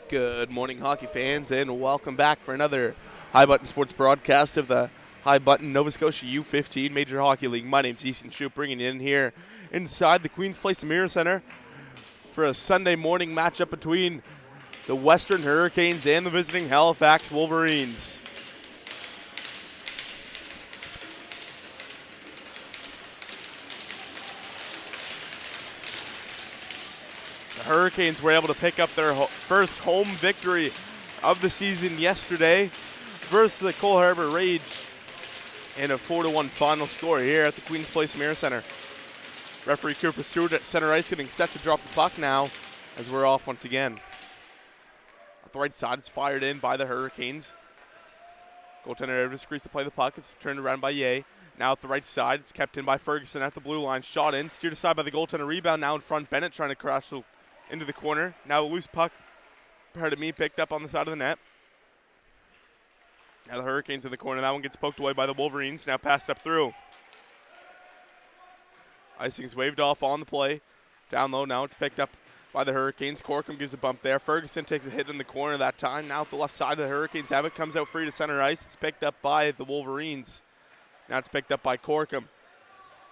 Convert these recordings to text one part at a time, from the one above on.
Good morning, hockey fans, and welcome back for another High Button Sports broadcast of the High Button Nova Scotia U15 Major Hockey League. My name's Easton Shoup, bringing you in here inside the Queen's Place Mirror Center for a Sunday morning matchup between the Western Hurricanes and the visiting Halifax Wolverines. The Hurricanes were able to pick up their first home victory of the season yesterday versus the Cole Harbour Rage in a 4-1 final score here at the Queen's Place Mirror Center. Referee Cooper Stewart at center ice getting set to drop the puck now as we're off once again. At the right side, it's fired in by the Hurricanes. Goaltender Edwards agrees to play the puck. It's turned around by Ye. Now at the right side, it's kept in by Ferguson at the blue line. Shot in, steered aside by the goaltender. Rebound now in front. Bennett trying to crash into the corner. Now a loose puck, picked up on the side of the net. Now the Hurricanes in the corner. That one gets poked away by the Wolverines. Now passed up through. Icing's waved off on the play. Down low now, it's picked up by the Hurricanes. Corkum gives a bump there. Ferguson takes a hit in the corner that time. Now at the left side of the Hurricanes have it. Comes out free to center ice. It's picked up by the Wolverines. Now it's picked up by Corkum.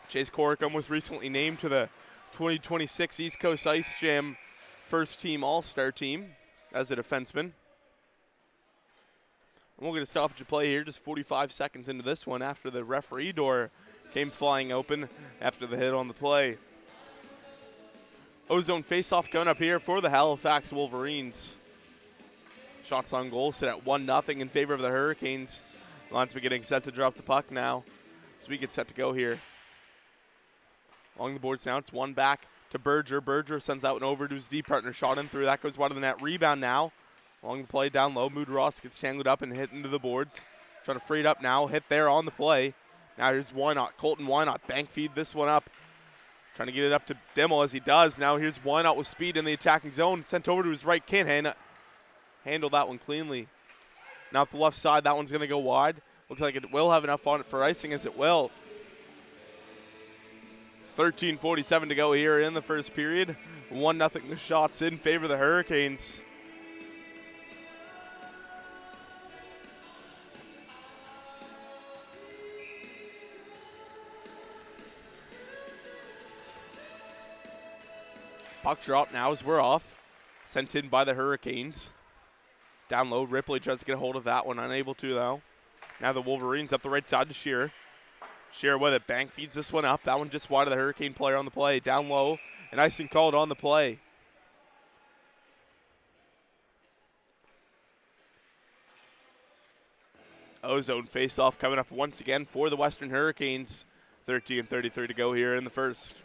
Chase Corkum was recently named to the 2026 East Coast Ice Jam first team All-Star team as a defenseman. And we'll get a stoppage of play here just 45 seconds into this one after the referee door came flying open after the hit on the play. Ozone faceoff coming up here for the Halifax Wolverines. Shots on goal sit at 1-0 in favor of the Hurricanes. Linesman getting set to drop the puck now as we get set to go here. Along the boards now, it's one back to Berger. Berger sends out an over to his D partner. Shot in through. That goes wide of the net. Rebound now. Along the play down low. Mood Ross gets tangled up and hit into the boards. Trying to free it up now. Hit there on the play. Now here's Wynot. Colton Wynot bank feed this one up. Trying to get it up to Dimmel as he does. Now here's Wynot with speed in the attacking zone. Sent over to his right. Can't handle that one cleanly. Now up the left side. That one's going to go wide. Looks like it will have enough on it for icing as it will. 13:47 to go here in the first period. 1-0 the shots in favor of the Hurricanes. Puck drop now as we're off. Sent in by the Hurricanes. Down low, Ripley tries to get a hold of that one. Unable to, though. Now the Wolverines up the right side to Shearer. Shearer with it. Bank feeds this one up. That one just wide of the Hurricane player on the play. Down low, and icing called on the play. Ozone face-off coming up once again for the Western Hurricanes. 13:33 to go here in the first.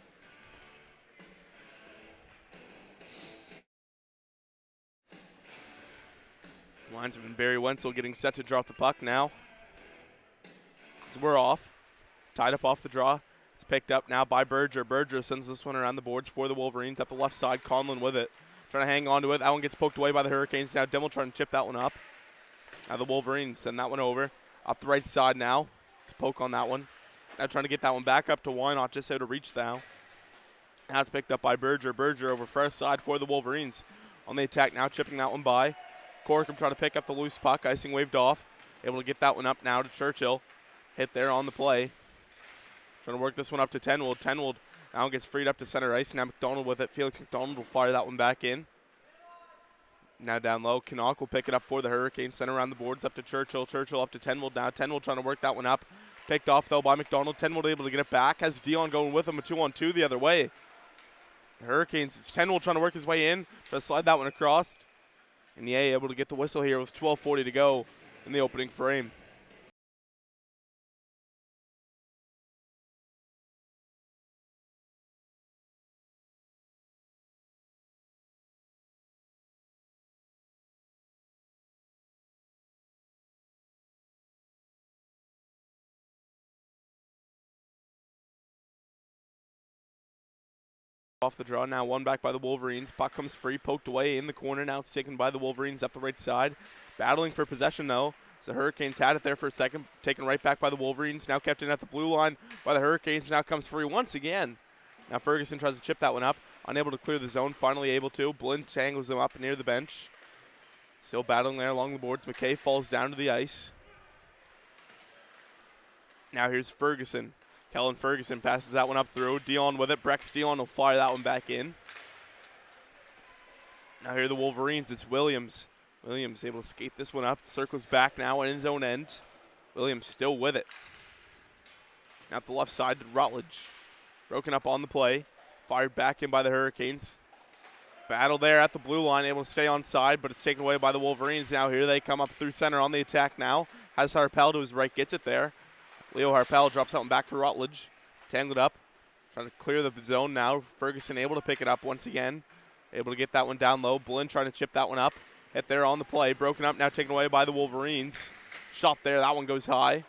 Linesman Barry Wenzel getting set to drop the puck now. So we're off. Tied up off the draw. It's picked up now by Berger. Berger sends this one around the boards for the Wolverines. Up the left side, Conlon with it. Trying to hang on to it. That one gets poked away by the Hurricanes. Now Dimmel trying to chip that one up. Now the Wolverines send that one over. Up the right side now. It's a poke on that one. Now trying to get that one back up to Wynot, just out of reach now. Now it's picked up by Berger. Berger over first side for the Wolverines. On the attack now, chipping that one by. Corkum trying to pick up the loose puck. Icing waved off. Able to get that one up now to Churchill. Hit there on the play. Trying to work this one up to Tenwold. Tenwold now gets freed up to center ice. Now McDonald with it. Felix McDonald will fire that one back in. Now down low. Canuck will pick it up for the Hurricanes. Send around the boards up to Churchill. Churchill up to Tenwold now. Tenwold trying to work that one up. Picked off, though, by McDonald. Tenwold able to get it back. Has Dion going with him. A 2-on-2 the other way. The Hurricanes, it's Tenwold trying to work his way in. Try to slide that one across. And Ye able to get the whistle here with 12:40 to go in the opening frame. Off the draw now, one back by the Wolverines. Puck comes free, poked away in the corner. Now it's taken by the Wolverines up the right side. Battling for possession, though. So the Hurricanes had it there for a second. Taken right back by the Wolverines. Now kept in at the blue line by the Hurricanes. Now comes free once again. Now Ferguson tries to chip that one up. Unable to clear the zone. Finally able to. Blind tangles him up near the bench. Still battling there along the boards. McKay falls down to the ice. Now here's Ferguson. Kellen Ferguson passes that one up through. Dion with it. Brex Dion will fire that one back in. Now here are the Wolverines. It's Williams. Williams able to skate this one up. Circles back now in his own end. Williams still with it. Now at the left side to Rutledge. Broken up on the play. Fired back in by the Hurricanes. Battle there at the blue line. Able to stay on side, but it's taken away by the Wolverines. Now here they come up through center on the attack now. Has Harpel to his right. Gets it there. Leo Harpel drops something back for Rutledge. Tangled up. Trying to clear the zone now. Ferguson able to pick it up once again. Able to get that one down low. Blinn trying to chip that one up. Hit there on the play. Broken up now, taken away by the Wolverines. Shot there. That one goes high.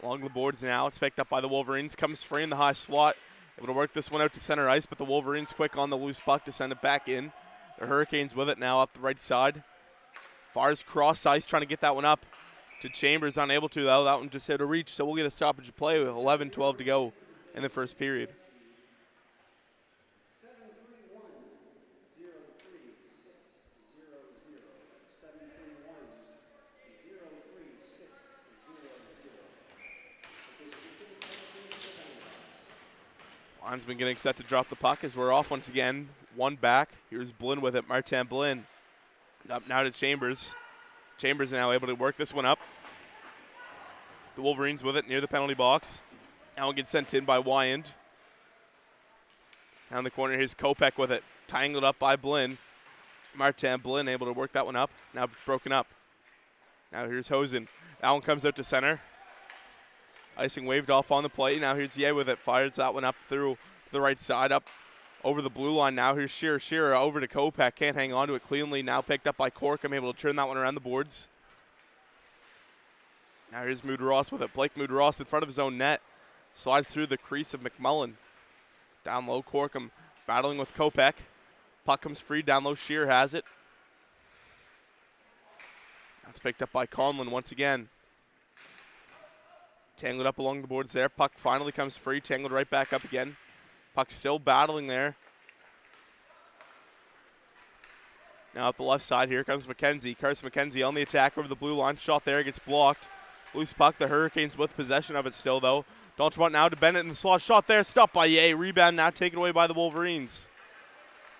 Along the boards now. It's picked up by the Wolverines. Comes free in the high slot. Able to work this one out to center ice, but the Wolverines quick on the loose puck to send it back in. The Hurricanes with it now up the right side. Fars cross ice trying to get that one up to Chambers. Unable to, though. That one just hit a reach, so we'll get a stoppage of play with 11-12 to go in the first period. Linesman getting set to drop the puck as we're off once again. One back. Here's Blinn with it. Martin Blinn. Up now to Chambers. Chambers now able to work this one up. The Wolverines with it near the penalty box. Now it gets sent in by Wyand. Down the corner, here's Kopech with it. Tangled up by Blinn. Martin Blinn able to work that one up. Now it's broken up. Now here's Hosen. That one comes out to center. Icing waved off on the play. Now here's Ye with it. Fires that one up through the right side. Up over the blue line now. Here's Shearer. Shearer over to Kopech. Can't hang on to it cleanly. Now picked up by Cork. I'm able to turn that one around the boards. Now here's Mood Ross with it. Blake Mood Ross in front of his own net. Slides through the crease of McMullen. Down low, Corkum battling with Kopech. Puck comes free. Down low, Shearer has it. That's picked up by Conlon once again. Tangled up along the boards there. Puck finally comes free. Tangled right back up again. Puck still battling there. Now up the left side, here comes McKenzie. Carson McKenzie on the attack over the blue line. Shot there, gets blocked. Loose puck. The Hurricanes with possession of it still, though. D'Entremont now to Bennett in the slot. Shot there, stopped by Ye. Rebound now taken away by the Wolverines.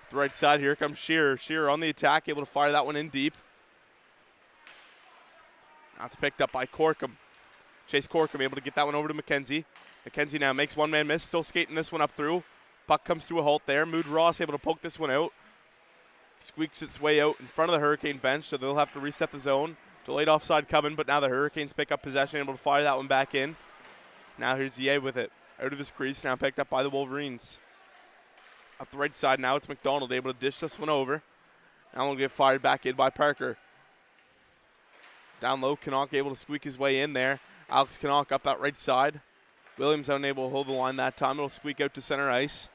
The right side, here comes Shearer. Shearer on the attack, able to fire that one in deep. That's picked up by Corkum. Chase Corkum able to get that one over to McKenzie. McKenzie now makes one man miss, still skating this one up through. Puck comes to a halt there. Mood Ross able to poke this one out. Squeaks its way out in front of the Hurricane bench, so they'll have to reset the zone. Delayed offside coming, but now the Hurricanes pick up possession, able to fire that one back in. Now here's Ye with it. Out of his crease, now picked up by the Wolverines. Up the right side now, it's McDonald able to dish this one over. Now we'll get fired back in by Parker. Down low, Canuck able to squeak his way in there. Alex Canuck up that right side. Williams unable to hold the line that time. It'll squeak out to center ice.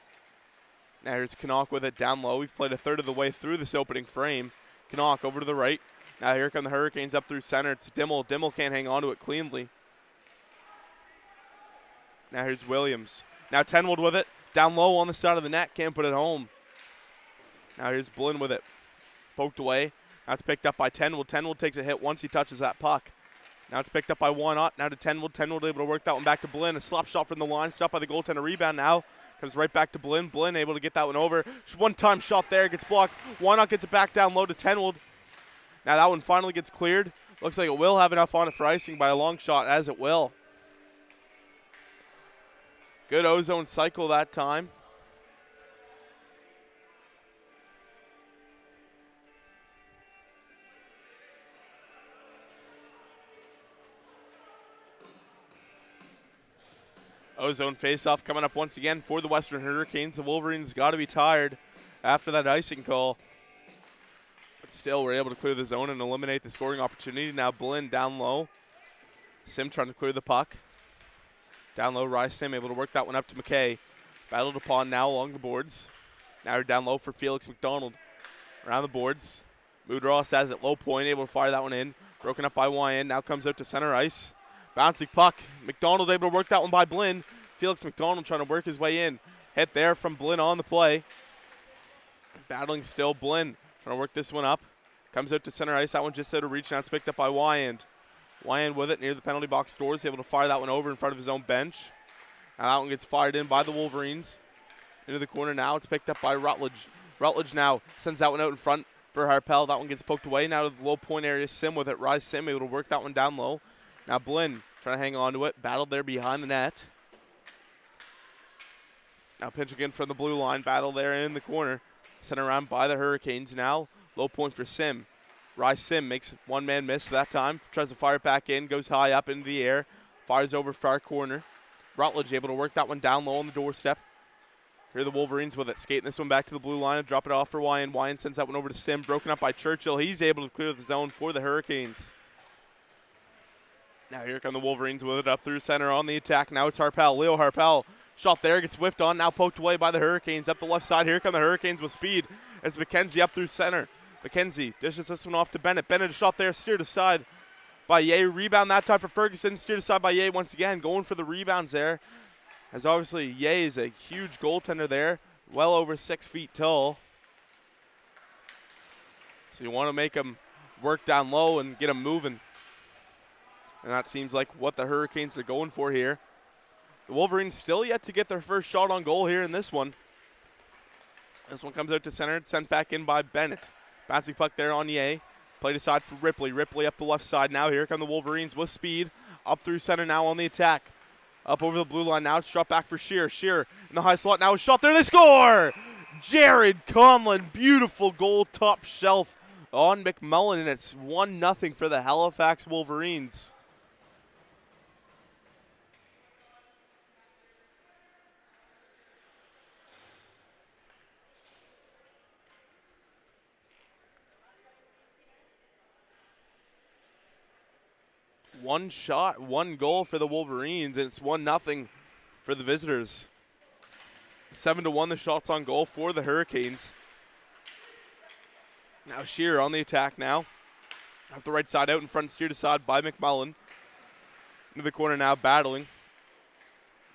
Now here's Canuck with it down low. We've played a third of the way through this opening frame. Canuck over to the right. Now here come the Hurricanes up through center. It's Dimmel. Dimmel can't hang on to it cleanly. Now here's Williams. Now Tenwold with it. Down low on the side of the net. Can't put it home. Now here's Blinn with it. Poked away. That's picked up by Tenwold. Tenwold takes a hit once he touches that puck. Now it's picked up by Wanot. Now to Tenwold. Tenwold able to work that one back to Blinn. A slap shot from the line. Stopped by the goaltender. Rebound now. Comes right back to Blinn. Blinn able to get that one over. One-time shot there. Gets blocked. Wanot gets it back down low to Tenwold. Now that one finally gets cleared. Looks like it will have enough on it for icing by a long shot, as it will. Good ozone cycle that time. Ozone faceoff coming up once again for the Western Hurricanes. The Wolverines got to be tired after that icing call. But still, we're able to clear the zone and eliminate the scoring opportunity. Now Blinn down low. Sim trying to clear the puck. Down low, Rise Sim able to work that one up to McKay. Battled upon now along the boards. Now we're down low for Felix McDonald. Around the boards. Mood Ross has it low point, able to fire that one in. Broken up by Wyand. Now comes out to center ice. Bouncing puck. McDonald able to work that one by Blinn. Felix McDonald trying to work his way in. Hit there from Blinn on the play. Battling still, Blinn trying to work this one up. Comes out to center ice. That one just out of reach. Now it's picked up by Wyand. Wyand with it near the penalty box doors. Able to fire that one over in front of his own bench. Now that one gets fired in by the Wolverines. Into the corner now. It's picked up by Rutledge. Rutledge now sends that one out in front for Harpel. That one gets poked away. Now to the low point area. Sim with it. Rise Sim able to work that one down low. Now Blinn trying to hang on to it. Battled there behind the net. Now pinch again from the blue line. Battle there in the corner. Sent around by the Hurricanes now. Low point for Sim. Rise Sim makes one man miss that time. Tries to fire it back in. Goes high up into the air. Fires over far corner. Rutledge able to work that one down low on the doorstep. Here are the Wolverines with it. Skating this one back to the blue line and drop it off for Wyand. Wyand sends that one over to Sim. Broken up by Churchill. He's able to clear the zone for the Hurricanes. Now here come the Wolverines with it up through center on the attack. Now it's Harpel. Leo Harpel. Shot there. Gets whiffed on. Now poked away by the Hurricanes. Up the left side. Here come the Hurricanes with speed. It's McKenzie up through center. McKenzie dishes this one off to Bennett. Bennett a shot there. Steered aside by Ye. Rebound that time for Ferguson. Steered aside by Ye once again. Going for the rebounds there. As obviously Ye is a huge goaltender there. Well over 6 feet tall. So you want to make him work down low and get him moving. And that seems like what the Hurricanes are going for here. The Wolverines still yet to get their first shot on goal here in this one. This one comes out to center. It's sent back in by Bennett. Bouncing puck there on Ye. Played aside for Ripley. Ripley up the left side. Now here come the Wolverines with speed. Up through center now on the attack. Up over the blue line now. It's dropped back for Shear. Shear in the high slot. Now a shot there. They score! Jared Conlon. Beautiful goal top shelf on McMullen. And it's 1-0 for the Halifax Wolverines. One shot, one goal for the Wolverines, and it's 1-0 for the visitors. 7-1 the shots on goal for the Hurricanes. Now Shearer on the attack now. Up the right side, out in front, steered aside by McMullen. Into the corner now, battling.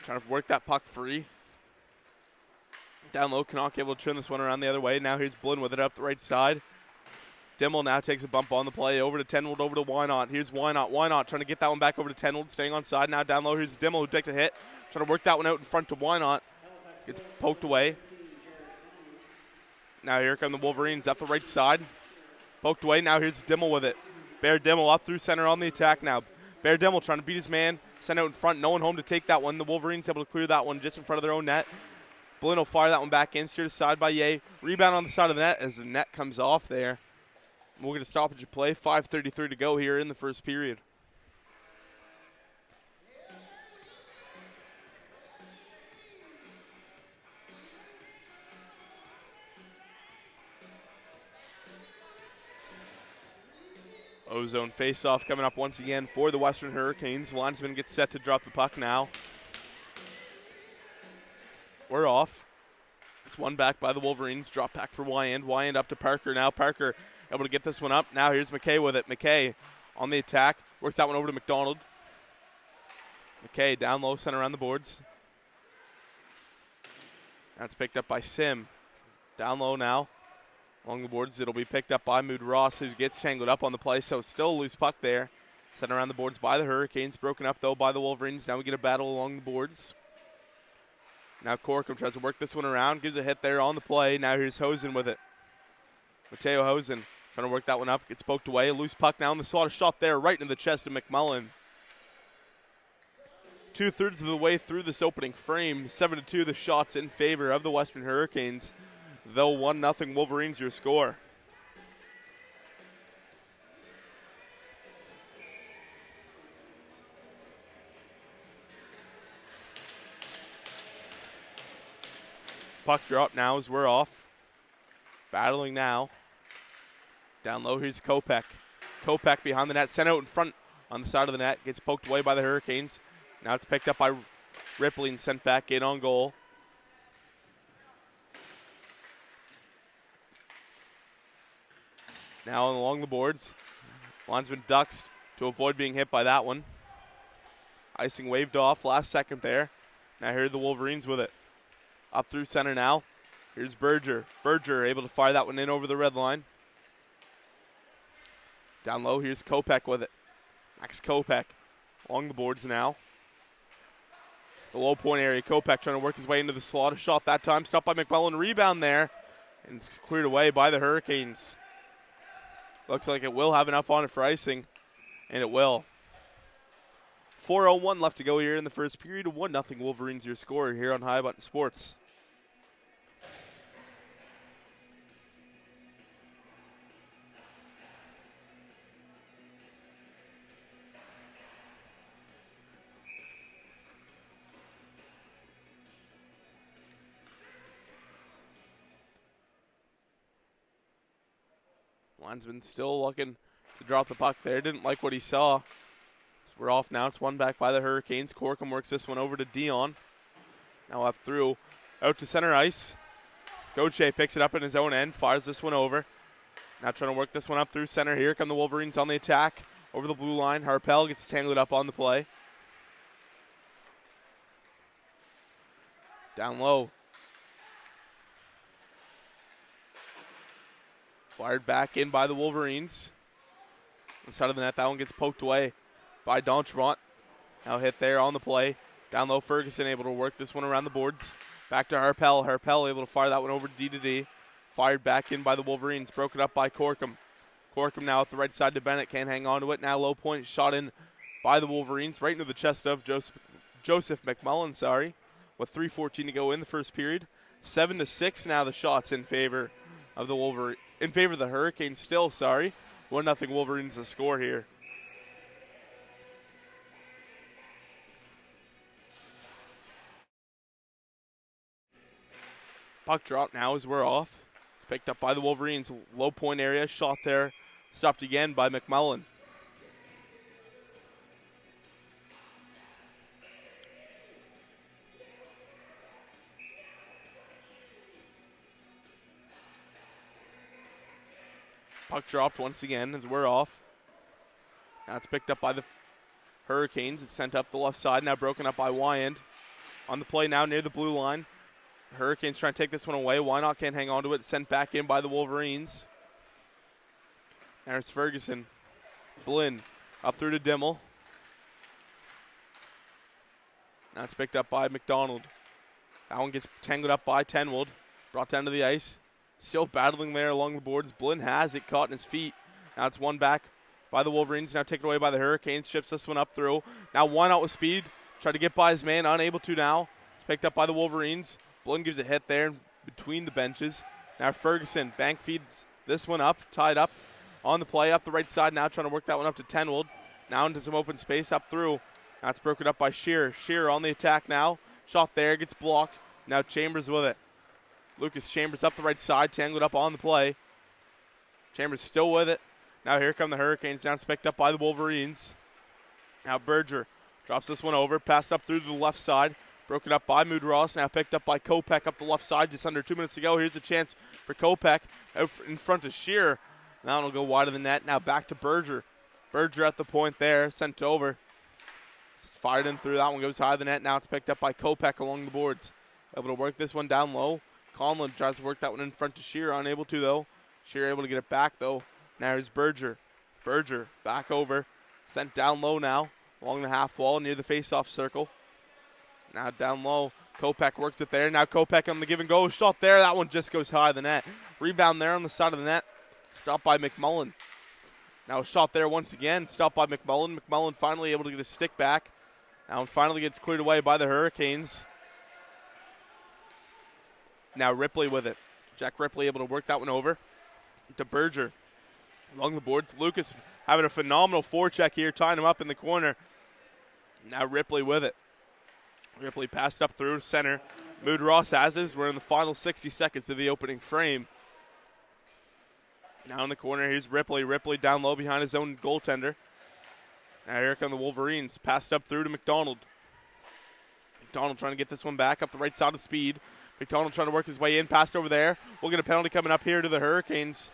Trying to work that puck free. Down low, Canuck able to turn this one around the other way. Now here's Blinn with it up the right side. Dimmel now takes a bump on the play. Over to Tenwold, over to Wynot. Here's Wynot. Wynot trying to get that one back over to Tenwold, staying on side. Now down low, here's Dimmel who takes a hit. Trying to work that one out in front to Wynot. Gets poked away. Now here come the Wolverines up the right side. Poked away. Now here's Dimmel with it. Bear Dimmel up through center on the attack now. Bear Dimmel trying to beat his man. Send out in front. No one home to take that one. The Wolverines able to clear that one just in front of their own net. Blinn will fire that one back in. Steered aside by Ye. Rebound on the side of the net as the net comes off there. We'll get a stoppage of play. 5:33 to go here in the first period. Ozone face-off coming up once again for the Western Hurricanes. Linesman gets set to drop the puck now. We're off. It's one back by the Wolverines. Drop back for Wyand. Wyand up to Parker now. Parker able to get this one up. Now here's McKay with it. McKay on the attack. Works that one over to McDonald. McKay down low, sent around the boards. That's picked up by Sim. Down low now. Along the boards, it'll be picked up by Mood Ross, who gets tangled up on the play, so still a loose puck there. Sent around the boards by the Hurricanes. Broken up, though, by the Wolverines. Now we get a battle along the boards. Now Corkum tries to work this one around. Gives a hit there on the play. Now here's Hosen with it. Mateo Hosen trying to work that one up. Gets poked away. A loose puck now in the slot. A shot there right into the chest of McMullen. 2/3 of the way through this opening frame. 7-2 the shots in favor of the Western Hurricanes. Though 1-0 Wolverines your score. Puck drop now as we're off. Battling now. Down low, here's Kopech. Kopech behind the net, sent out in front on the side of the net. Gets poked away by the Hurricanes. Now it's picked up by Ripley and sent back in on goal. Now along the boards. Linesman ducks to avoid being hit by that one. Icing waved off last second there. Now here are the Wolverines with it. Up through center now. Here's Berger. Berger able to fire that one in over the red line. Down low, here's Kopech with it. Max Kopech along the boards now. The low point area, Kopech trying to work his way into the slot. A shot that time, stopped by McMullen. Rebound there, and it's cleared away by the Hurricanes. Looks like it will have enough on it for icing, and it will. 4:01 left to go here in the first period. 1-0 Wolverines your score here on High Button Sports. Linesman still looking to drop the puck there. Didn't like what he saw. So we're off now. It's one back by the Hurricanes. Corkum works this one over to Dion. Now up through. Out to center ice. Gauthier picks it up in his own end. Fires this one over. Now trying to work this one up through center. Here come the Wolverines on the attack. Over the blue line. Harpel gets tangled up on the play. Down low. Fired back in by the Wolverines. Inside of the net, that one gets poked away by Dontremont. Now hit there on the play. Down low, Ferguson able to work this one around the boards. Back to Harpel. Harpel able to fire that one over to D2D. Fired back in by the Wolverines. Broken up by Corkum. Corkum now at the right side to Bennett. Can't hang on to it. Now low point shot in by the Wolverines. Right into the chest of Joseph McMullen, with 3:14 to go in the first period. 7-6 now the shots in favor of the Wolverines. In favor of the Hurricanes still, 1-0 Wolverines to score here. Puck drop now as we're off. It's picked up by the Wolverines. Low point area, shot there. Stopped again by McMullen. Puck dropped once again as we're off. Now it's picked up by the Hurricanes. It's sent up the left side. Now broken up by Wyand. On the play now near the blue line. Hurricanes trying to take this one away. Why not? Can't hang on to it. Sent back in by the Wolverines. There's Ferguson. Blinn up through to Dimmel. Now it's picked up by McDonald. That one gets tangled up by Tenwold. Brought down to the ice. Still battling there along the boards. Blinn has it caught in his feet. Now it's one back by the Wolverines. Now taken away by the Hurricanes. Ships this one up through. Now one out with speed. Tried to get by his man. Unable to now. It's picked up by the Wolverines. Blinn gives a hit there between the benches. Now Ferguson. Bank feeds this one up. Tied up on the play. Up the right side now. Trying to work that one up to Tenwold. Now into some open space up through. Now it's broken up by Shearer. Shearer on the attack now. Shot there. Gets blocked. Now Chambers with it. Lucas Chambers up the right side, tangled up on the play. Chambers still with it. Now here come the Hurricanes. Now it's picked up by the Wolverines. Now Berger drops this one over, passed up through to the left side. Broken up by Mood-Ross. Now picked up by Kopech up the left side. Just under 2 minutes to go. Here's a chance for Kopech out in front of Shearer. Now it'll go wide of the net. Now back to Berger. Berger at the point there, sent over. Fired in through. That one goes high of the net. Now it's picked up by Kopech along the boards. Able to work this one down low. Conlon tries to work that one in front to Shearer. Unable to, though. Shearer able to get it back, though. Now here's Berger. Berger back over. Sent down low now. Along the half wall near the face-off circle. Now down low. Kopech works it there. Now Kopech on the give and go. Shot there. That one just goes high of the net. Rebound there on the side of the net. Stopped by McMullen. Now a shot there once again. Stopped by McMullen. McMullen finally able to get his stick back. Now it finally gets cleared away by the Hurricanes. Now Ripley with it. Jack Ripley able to work that one over to Berger. Along the boards. Lucas having a phenomenal forecheck here, tying him up in the corner. Now Ripley with it. Ripley passed up through center. Mood-Ross has his. We're in the final 60 seconds of the opening frame. Now in the corner, here's Ripley. Ripley down low behind his own goaltender. Now here come the Wolverines. Passed up through to McDonald. McDonald trying to get this one back up the right side of speed. McDonald trying to work his way in, passed over there. We'll get a penalty coming up here to the Hurricanes.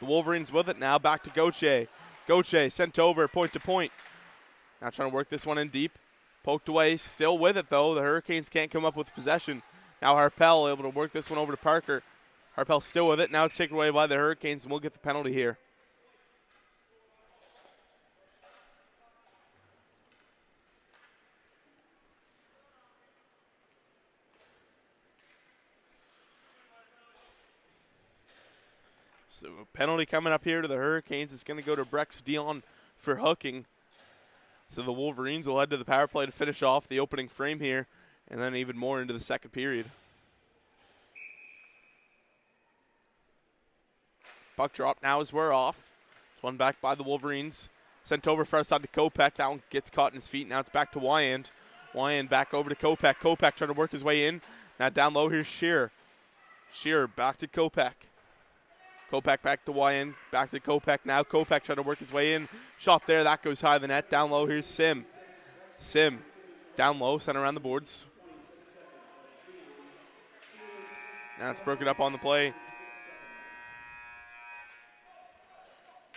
The Wolverines with it now, back to Gauthier. Gauthier sent over, point to point. Now trying to work this one in deep. Poked away, still with it though. The Hurricanes can't come up with possession. Now Harpel able to work this one over to Parker. Harpel still with it. Now it's taken away by the Hurricanes, and we'll get the penalty here. So a penalty coming up here to the Hurricanes. It's going to go to Brex Dion for hooking. So the Wolverines will head to the power play to finish off the opening frame here, and then even more into the second period. Puck drop now as we're off. It's one back by the Wolverines. Sent over first side to Kopech. That one gets caught in his feet. Now it's back to Wyand. Wyand back over to Kopech. Kopech trying to work his way in. Now down low, here's Shearer. Shearer back to Kopech. Kopech back to Wyand. Back to Kopech now. Kopech trying to work his way in. Shot there. That goes high of the net. Down low, here's Sim. Sim down low, sent around the boards. Now it's broken up on the play.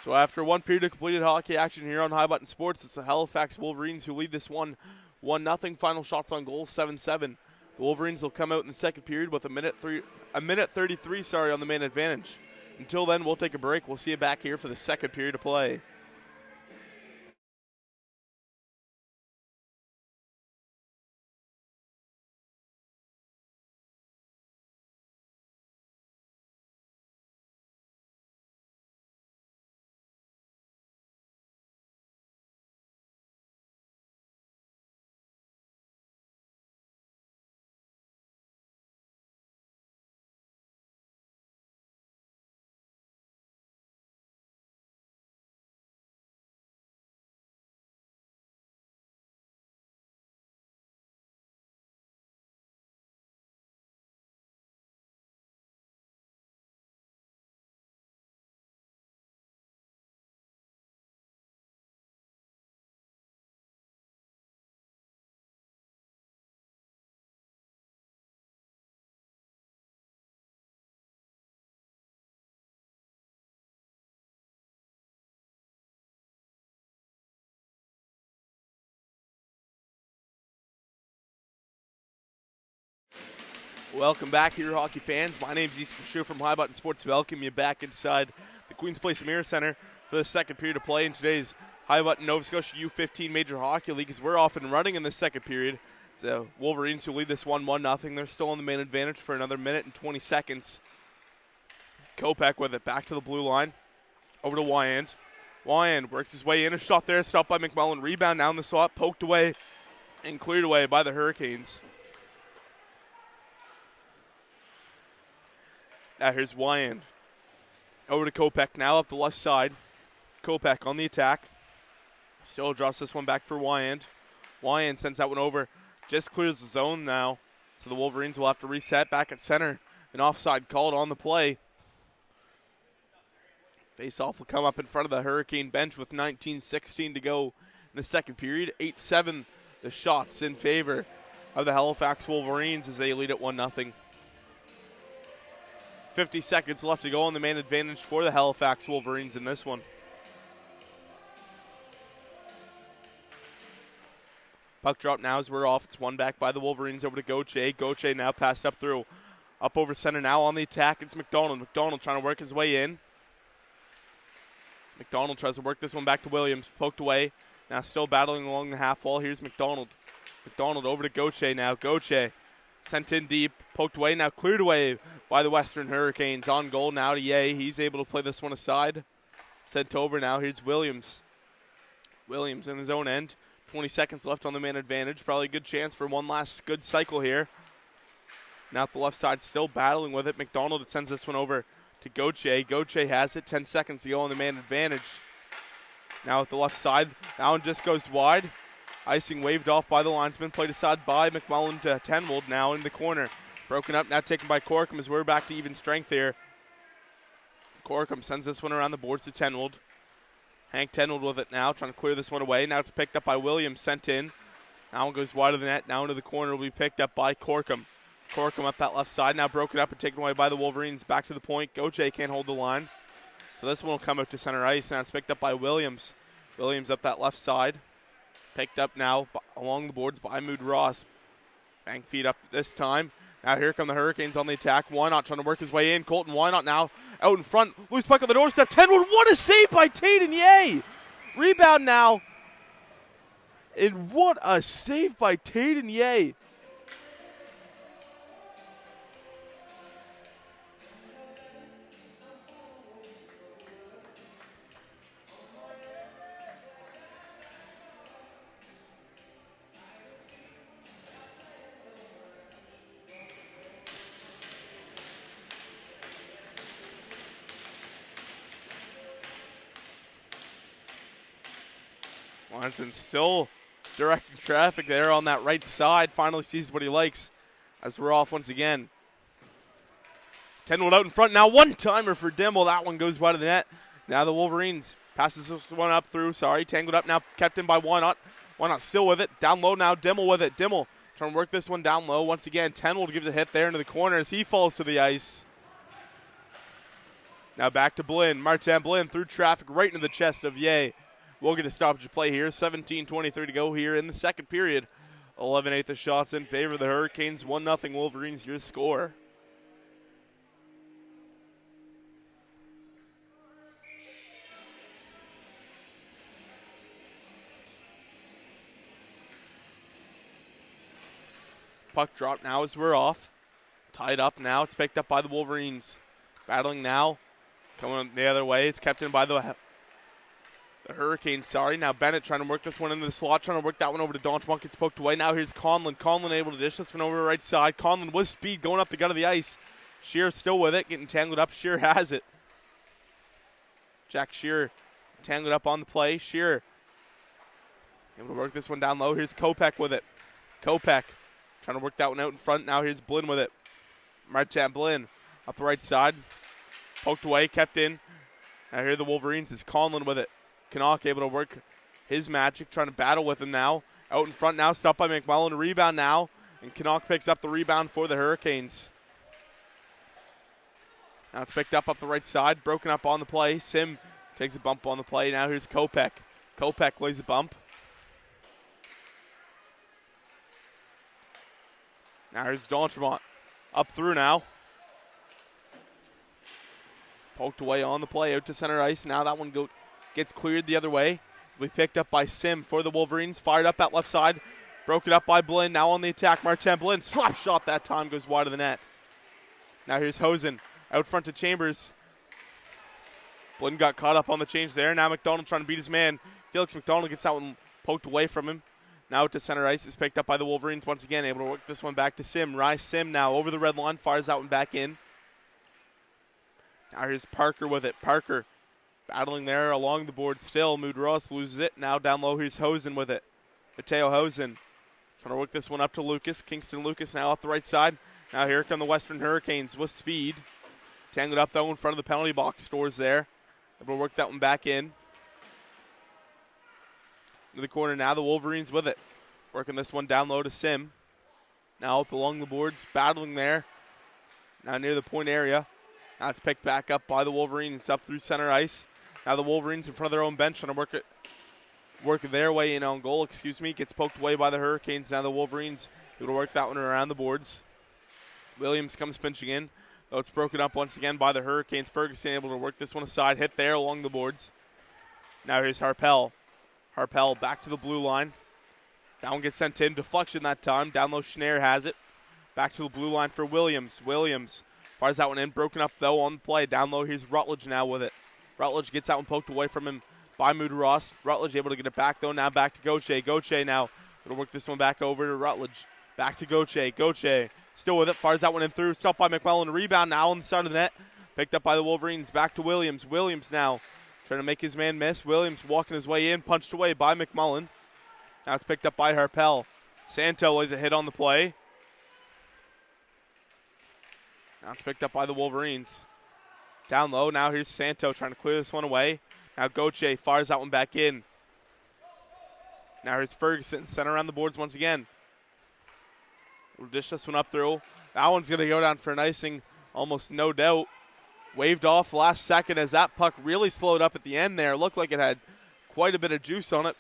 So after one period of completed hockey action here on High Button Sports, it's the Halifax Wolverines who lead this one 1-0. Final shots on goal, 7-7. The Wolverines will come out in the second period with a minute 33 on the main advantage. Until then, we'll take a break. We'll see you back here for the second period of play. Welcome back here, hockey fans. My name is Easton Shu from High Button Sports. Welcome you back inside the Queen's Place Mirror Center for the second period of play in today's High Button Nova Scotia U15 Major Hockey League, as we're off and running in the second period. The Wolverines who lead this 1-0. They're still on the main advantage for another minute and 20 seconds. Kopech with it, back to the blue line. Over to Wyand. Wyand works his way in. A shot there, stopped by McMullen. Rebound down the slot, poked away and cleared away by the Hurricanes. Now here's Wyand. Over to Kopech now up the left side. Kopech on the attack. Still drops this one back for Wyand. Wyand sends that one over. Just clears the zone now. So the Wolverines will have to reset back at center. An offside called on the play. Face-off will come up in front of the Hurricane bench with 19:16 to go in the second period. 8-7 the shots in favor of the Halifax Wolverines as they lead at 1-0. 50 seconds left to go on the main advantage for the Halifax Wolverines in this one. Puck drop now as we're off. It's one back by the Wolverines over to Gauthier. Gauthier now passed up through. Up over center now on the attack. It's McDonald. McDonald trying to work his way in. McDonald tries to work this one back to Williams. Poked away. Now still battling along the half wall. Here's McDonald. McDonald over to Gauthier now. Gauthier sent in deep. Poked away. Now cleared away by the Western Hurricanes. On goal now to Ye. He's able to play this one aside. Sent over now. Here's Williams. Williams in his own end. 20 seconds left on the man advantage. Probably a good chance for one last good cycle here. Now at the left side, still battling with it. McDonald sends this one over to Gauthier. Gauthier has it. 10 seconds to go on the man advantage. Now at the left side, that one just goes wide. Icing waved off by the linesman. Played aside by McMullen to Tenwold now in the corner. Broken up, now taken by Corkum as we're back to even strength here. Corkum sends this one around the boards to Tenwold. Hank Tenwold with it now, trying to clear this one away. Now it's picked up by Williams, sent in. Now one goes wide of the net, now into the corner, will be picked up by Corkum. Corkum up that left side, now broken up and taken away by the Wolverines. Back to the point, Gauthier can't hold the line. So this one will come out to center ice, now it's picked up by Williams. Williams up that left side. Picked up now along the boards by Mood Ross. Bank feed up this time. Now here come the Hurricanes on the attack. Wynot trying to work his way in. Colton Wynot now out in front. Loose puck on the doorstep. 10-1. What a save by Taden Yeh. Rebound now. And what a save by Taden Yeh. Washington still directing traffic there on that right side. Finally sees what he likes as we're off once again. 10-1 out in front. Now one-timer for Dimmel. That one goes wide of the net. Now the Wolverines passes this one up through. Tangled up now. Kept in by Wynot. Wynot still with it. Down low now. Dimmel with it. Dimmel trying to work this one down low. Once again, 10-1 gives a hit there into the corner as he falls to the ice. Now back to Blinn. Martin Blinn through traffic right into the chest of Yeh. We'll get a stoppage of play here. 17:23 to go here in the second period. 11/8 of shots in favor of the Hurricanes. 1-0 Wolverines, your score. Puck drop now as we're off. Tied up now. It's picked up by the Wolverines. Battling now. Coming the other way. It's kept in by the Hurricanes, Now Bennett trying to work this one into the slot, trying to work that one over to Donchmonk. Gets poked away. Now here's Conlon. Conlon able to dish this one over the right side. Conlon with speed going up the gut of the ice. Shear still with it, getting tangled up. Shear has it. Jack Shear tangled up on the play. Shear able to work this one down low. Here's Kopech with it. Kopech trying to work that one out in front. Now here's Blinn with it. Martin Blinn up the right side. Poked away, kept in. Now here the Wolverines is Conlon with it. Canuck able to work his magic, trying to battle with him now. Out in front now, stopped by McMullen. Rebound now, and Canuck picks up the rebound for the Hurricanes. Now it's picked up the right side, broken up on the play. Sim takes a bump on the play. Now here's Kopech. Kopech lays a bump. Now here's Dontremont. Up through now. Poked away on the play, out to center ice. Now that one gets cleared the other way. We picked up by Sim for the Wolverines. Fired up that left side. Broken up by Blinn. Now on the attack, Martin Blinn. Slap shot that time goes wide of the net. Now here's Hosen. Out front to Chambers. Blinn got caught up on the change there. Now McDonald trying to beat his man. Felix McDonald gets that one poked away from him. Now to center ice. It's picked up by the Wolverines once again. Able to work this one back to Sim. Rise Sim now over the red line. Fires that one back in. Now here's Parker with it. Parker battling there along the board still. Mood Ross loses it. Now down low, here's Hosen with it. Mateo Hosen trying to work this one up to Lucas. Kingston Lucas now off the right side. Now here come the Western Hurricanes with speed. Tangled up though in front of the penalty box. Stores there. Able to work that one back in. Into the corner now. The Wolverines with it. Working this one down low to Sim. Now up along the boards. Battling there. Now near the point area. Now it's picked back up by the Wolverines up through center ice. Now the Wolverines in front of their own bench trying to work their way in on goal. Gets poked away by the Hurricanes. Now the Wolverines able to work that one around the boards. Williams comes pinching in. Though it's broken up once again by the Hurricanes. Ferguson able to work this one aside. Hit there along the boards. Now here's Harpel. Harpel back to the blue line. That one gets sent in. Deflection that time. Down low, Schneier has it. Back to the blue line for Williams. Williams fires that one in. Broken up, though, on the play. Down low, here's Rutledge now with it. Rutledge gets that one poked away from him by Mood Ross. Rutledge able to get it back, though. Now back to Gauthier. Gauthier now going to work this one back over to Rutledge. Back to Gauthier. Gauthier still with it. Fires that one in through. Stopped by McMullen. Rebound now on the side of the net. Picked up by the Wolverines. Back to Williams. Williams now trying to make his man miss. Williams walking his way in. Punched away by McMullen. Now it's picked up by Harpel. Santo lays a hit on the play. Now it's picked up by the Wolverines. Down low, now here's Santo trying to clear this one away. Now Gauthier fires that one back in. Now here's Ferguson, center around the boards once again. We'll dish this one up through. That one's going to go down for an icing, almost no doubt. Waved off last second as that puck really slowed up at the end there. Looked like it had quite a bit of juice on it.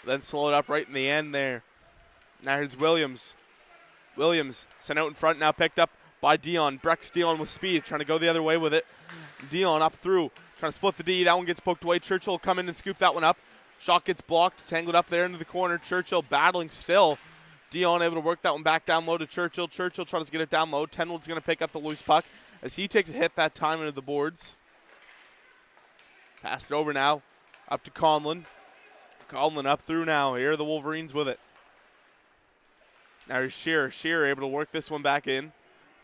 Then slowed up right in the end there. Now here's Williams. Williams sent out in front, now picked up by Dion. Brex Dion with speed, trying to go the other way with it. Dion up through, trying to split the D. That one gets poked away. Churchill will come in and scoop that one up. Shot gets blocked, tangled up there into the corner. Churchill battling still. Dion able to work that one back down low to Churchill. Churchill tries to get it down low. Tenwold's going to pick up the loose puck as he takes a hit that time into the boards. Passed it over now, up to Conlon. Conlon up through now. Here are the Wolverines with it. Now here's Shearer. Shearer able to work this one back in.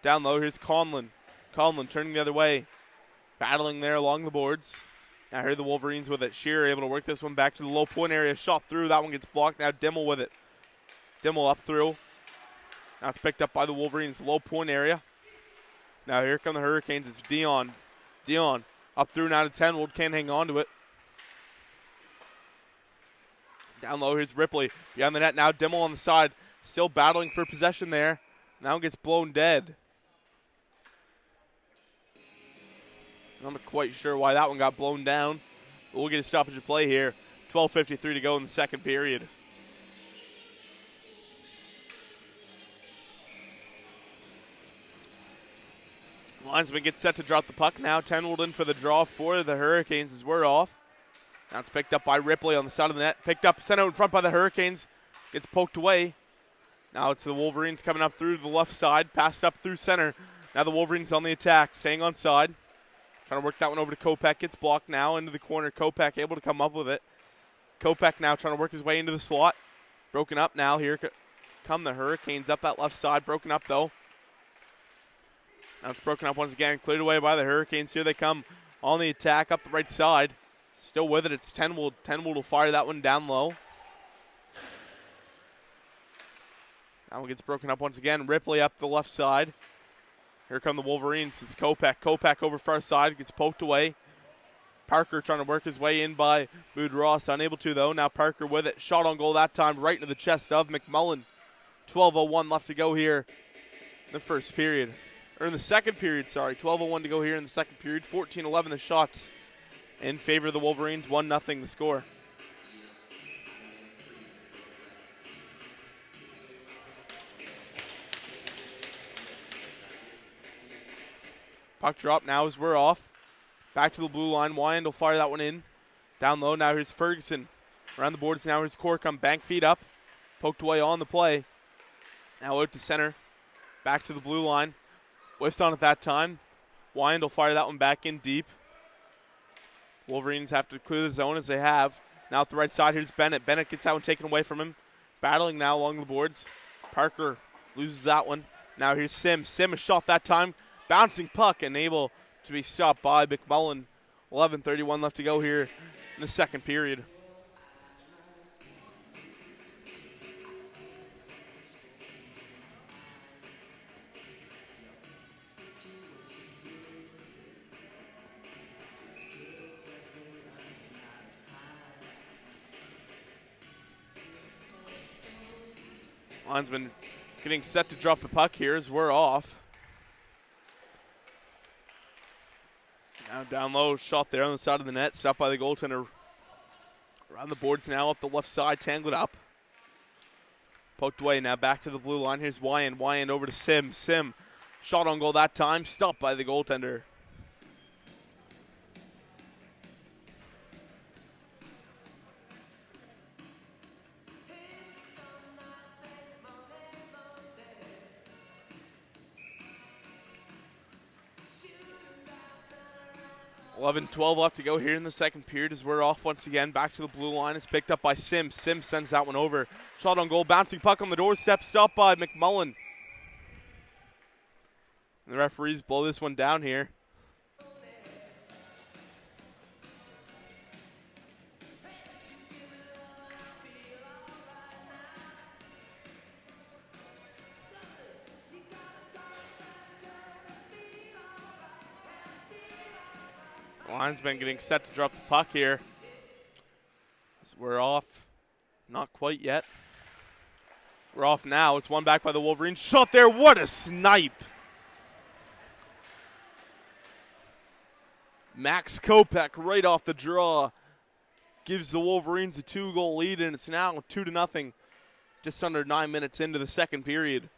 Down low, here's Conlon. Conlon turning the other way. Battling there along the boards. Now here are the Wolverines with it. Shearer able to work this one back to the low point area. Shot through. That one gets blocked. Now Dimmel with it. Dimmel up through. Now it's picked up by the Wolverines. Low point area. Now here come the Hurricanes. It's Dion. Dion up through now to Tenwold. Can't hang on to it. Down low, here's Ripley. Behind the net now. Dimmel on the side. Still battling for possession there. Now gets blown dead. I'm not quite sure why that one got blown down. But we'll get a stoppage of play here. 12:53 to go in the second period. Linesman gets set to drop the puck now. Tenwold in for the draw for the Hurricanes as we're off. Now it's picked up by Ripley on the side of the net. Picked up, sent out in front by the Hurricanes. Gets poked away. Now it's the Wolverines coming up through the left side. Passed up through center. Now the Wolverines on the attack. Staying on side. Trying to work that one over to Kopech. Gets blocked now into the corner. Kopech able to come up with it. Kopech now trying to work his way into the slot. Broken up now. Here come the Hurricanes up that left side. Broken up though. Now it's broken up once again. Cleared away by the Hurricanes. Here they come on the attack up the right side. Still with it. It's Tenwold. Tenwold will fire that one down low. That one gets broken up once again. Ripley up the left side. Here come the Wolverines. It's Kopech. Kopech over far side. Gets poked away. Parker trying to work his way in by Mood Ross. Unable to, though. Now Parker with it. Shot on goal that time right into the chest of McMullen. 12:01 left to go here in the first period. Or in the second period, sorry. 12:01 to go here in the second period. 14-11 the shots in favor of the Wolverines. 1-0 the score. Puck drop now as we're off. Back to the blue line. Wyand will fire that one in. Down low. Now here's Ferguson. Around the boards now here's Corcom. Bank feet up. Poked away on the play. Now out to center. Back to the blue line. Whiffs on at that time. Wyand will fire that one back in deep. Wolverines have to clear the zone as they have. Now at the right side, here's Bennett. Bennett gets that one taken away from him. Battling now along the boards. Parker loses that one. Now here's Sim. Sim is shot that time. Bouncing puck and able to be stopped by McMullen. 11:31 left to go here in the second period. Linesman getting set to drop the puck here as we're off. Now down low, shot there on the side of the net, stopped by the goaltender. Around the boards now, up the left side, tangled up. Poked away, now back to the blue line. Here's Wyand. Wyand over to Sim. Sim, shot on goal that time, stopped by the goaltender. $11-12 left to go here in the second period as we're off once again. Back to the blue line. It's picked up by Sim. Sim sends that one over. Shot on goal. Bouncing puck on the doorstep. Stopped by McMullen. And the referees blow this one down here. Linesman getting set to drop the puck here. So we're off. Not quite yet. We're off now. It's one back by the Wolverines. Shot there. What a snipe. Max Kopech right off the draw. Gives the Wolverines a 2-goal lead, and it's now 2-0. Just under 9 minutes into the second period.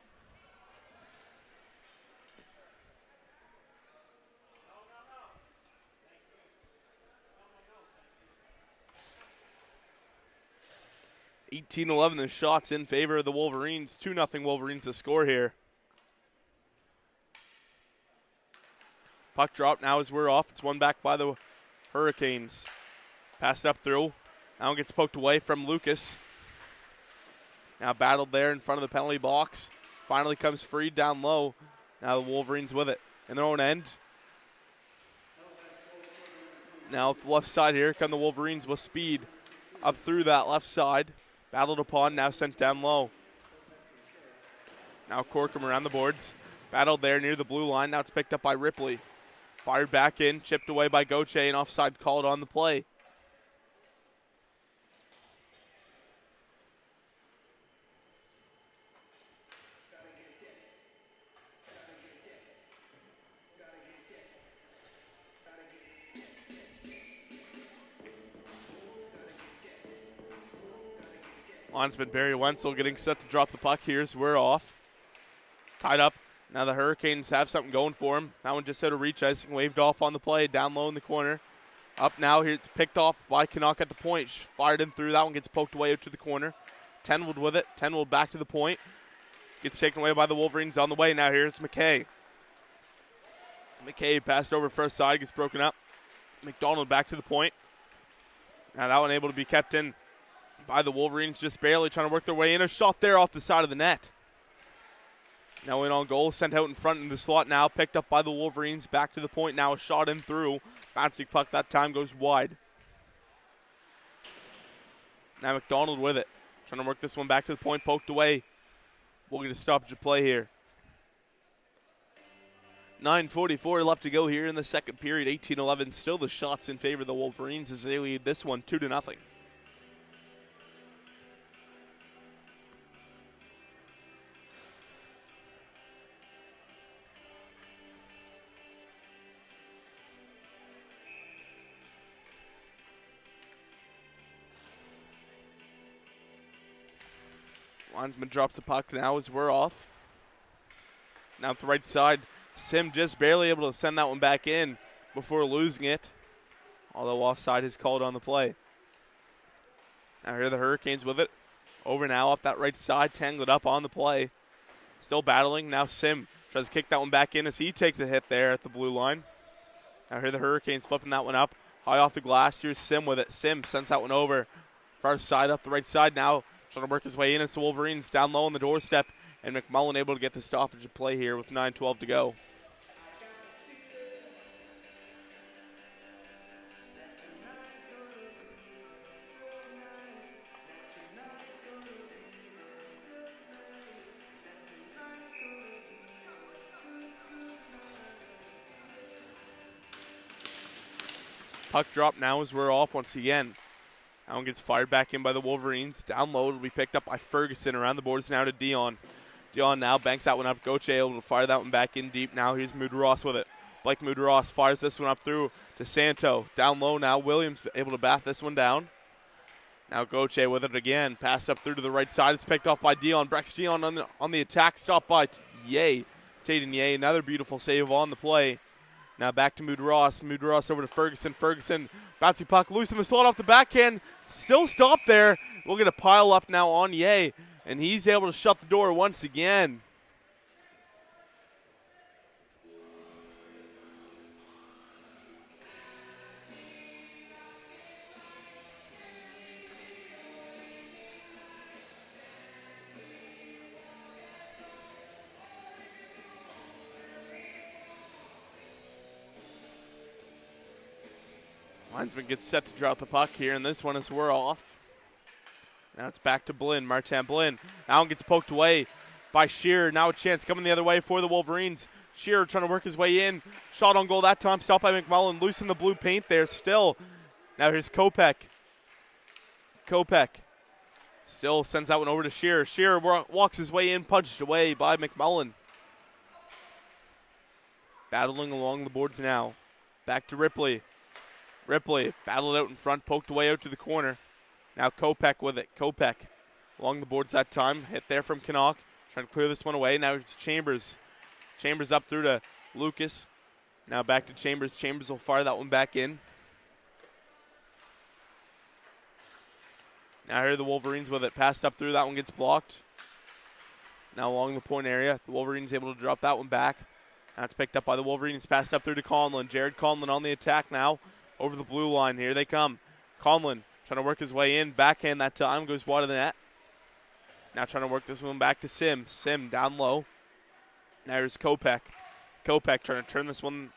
18-11, the shots in favor of the Wolverines. 2-0 Wolverines to score here. Puck drop now as we're off. It's won back by the Hurricanes. Passed up through. Now it gets poked away from Lucas. Now battled there in front of the penalty box. Finally comes free down low. Now the Wolverines with it in their own end. Now up the left side here come the Wolverines with speed. Up through that left side. Battled upon, now sent down low. Now Corkum around the boards. Battled there near the blue line. Now it's picked up by Ripley. Fired back in, chipped away by Goche, and offside called on the play. Linesman Barry Wenzel getting set to drop the puck here as we're off. Tied up. Now the Hurricanes have something going for him. That one just out of reach. Icing waved off on the play. Down low in the corner. Up now. Here it's picked off by Canuck at the point. Fired in through. That one gets poked away out to the corner. Tenwold with it. Tenwold back to the point. Gets taken away by the Wolverines on the way. Now here's McKay. McKay passed over first side. Gets broken up. McDonald back to the point. Now that one able to be kept in by the Wolverines. Just barely trying to work their way in. A shot there off the side of the net. Now in on goal, sent out in front in the slot now, picked up by the Wolverines, back to the point now, a shot in through. Bouncing puck that time goes wide. Now McDonald with it, trying to work this one back to the point, poked away. We'll get a stoppage of play here. 9:44 left to go here in the second period, 18-11, still the shots in favor of the Wolverines as they lead this one 2-0. Linesman drops the puck now as we're off. Now at the right side, Sim just barely able to send that one back in before losing it. Although offside is called on the play. Now here are the Hurricanes with it. Over now up that right side, tangled up on the play. Still battling. Now Sim tries to kick that one back in as he takes a hit there at the blue line. Now here are the Hurricanes flipping that one up. High off the glass. Here's Sim with it. Sim sends that one over. Far side up the right side now. Trying to work his way in. It's the Wolverines down low on the doorstep. And McMullen able to get the stoppage of play here with 9:12 to go. Puck drop now as we're off once again. That one gets fired back in by the Wolverines. Down low, it'll be picked up by Ferguson. Around the boards now to Dion. Dion now banks that one up. Goche able to fire that one back in deep. Now here's Mood Ross with it. Blake Mood Ross fires this one up through to Santo. Down low now. Williams able to bat this one down. Now Goche with it again. Passed up through to the right side. It's picked off by Dion. Brex Dion on the attack. Stopped by Ye. Taden Ye. Another beautiful save on the play. Now back to Mood Ross. Mood Ross over to Ferguson. Ferguson, bouncy puck loose in the slot off the backhand. Still stopped there. We'll get a pile up now on Ye. And he's able to shut the door once again. Linesman gets set to drop the puck here, and this one is we're off. Now it's back to Blinn. Martin Blinn. Now gets poked away by Shearer. Now a chance coming the other way for the Wolverines. Shearer trying to work his way in. Shot on goal that time. Stopped by McMullen. Loose in the blue paint there still. Now here's Kopech. Kopech still sends that one over to Shearer. Shearer walks his way in. Punched away by McMullen. Battling along the boards now. Back to Ripley. Ripley battled out in front. Poked away out to the corner. Now Kopech with it. Kopech along the boards that time. Hit there from Canuck. Trying to clear this one away. Now it's Chambers. Chambers up through to Lucas. Now back to Chambers. Chambers will fire that one back in. Now here are the Wolverines with it. Passed up through. That one gets blocked. Now along the point area. The Wolverines able to drop that one back. That's picked up by the Wolverines. Passed up through to Conlon. Jared Conlon on the attack now. Over the blue line. Here they come. Conlon trying to work his way in. Backhand that time. Goes wide of the net. Now trying to work this one back to Sim. Sim down low. Now here's Kopech. Kopech trying to turn this one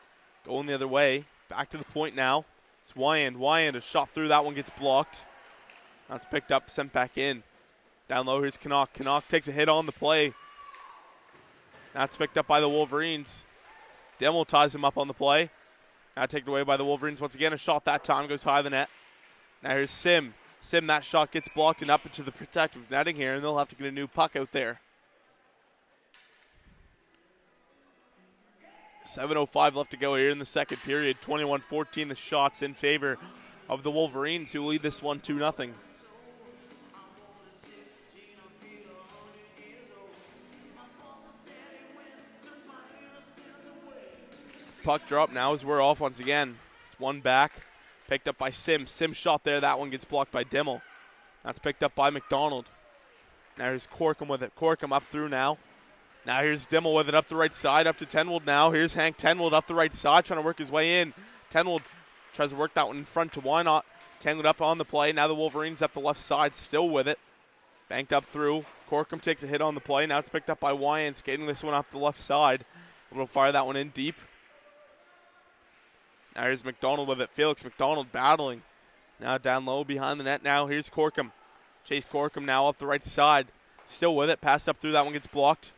going the other way. Back to the point now. It's Wyand. Wyand, a shot through. That one gets blocked. That's picked up, sent back in. Down low, here's Canuck. Canuck takes a hit on the play. That's picked up by the Wolverines. Demo ties him up on the play. Now taken away by the Wolverines. Once again, a shot that time goes high the net. Now here's Sim. Sim, that shot gets blocked and up into the protective netting here, and they'll have to get a new puck out there. 7:05 left to go here in the second period. 21-14 the shots in favor of the Wolverines, who lead this one 2-0. Puck drop now as we're off once again. It's one back. Picked up by Sim. Sim shot there. That one gets blocked by Dimmel. That's picked up by McDonald. Now here's Corkum with it. Corkum up through now. Now here's Dimmel with it up the right side. Up to Tenwold now. Here's Hank Tenwold up the right side trying to work his way in. Tenwold tries to work that one in front to why not. Tenwold up on the play. Now the Wolverines up the left side still with it. Banked up through. Corkum takes a hit on the play. Now it's picked up by Wyand, skating this one up the left side. Able to fire that one in deep. Now here's McDonald with it. Felix McDonald battling. Now down low behind the net now. Here's Corkum. Chase Corkum now up the right side. Still with it. Passed up through. That one gets blocked.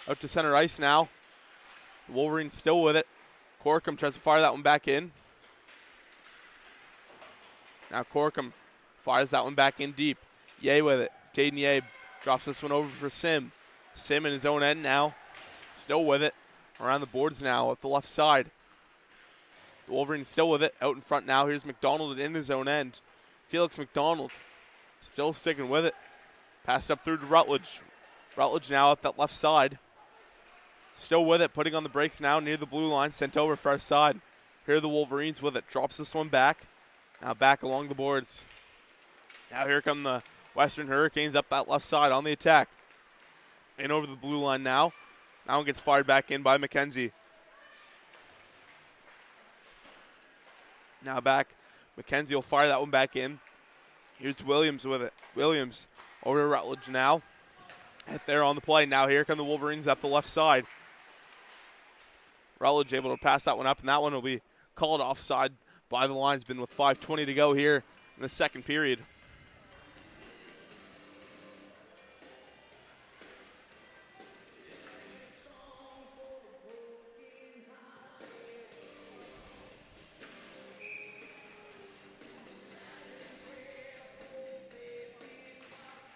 Out to center ice now. The Wolverines still with it. Corkum tries to fire that one back in. Now Corkum fires that one back in deep. Ye with it. Taden Ye drops this one over for Sim. Sim in his own end now. Still with it. Around the boards now up the left side. The Wolverines still with it. Out in front now. Here's McDonald in his own end. Felix McDonald still sticking with it. Passed up through to Rutledge. Rutledge now up that left side. Still with it. Putting on the brakes now near the blue line. Sent over for our side. Here are the Wolverines with it. Drops this one back. Now back along the boards. Now here come the Western Hurricanes up that left side on the attack. In over the blue line now. That one gets fired back in by McKenzie. Now back. McKenzie will fire that one back in. Here's Williams with it. Williams over to Rutledge now. Hit there on the play. Now here come the Wolverines up the left side. Rutledge able to pass that one up, and that one will be called offside by the linesman with 5:20 to go here in the second period.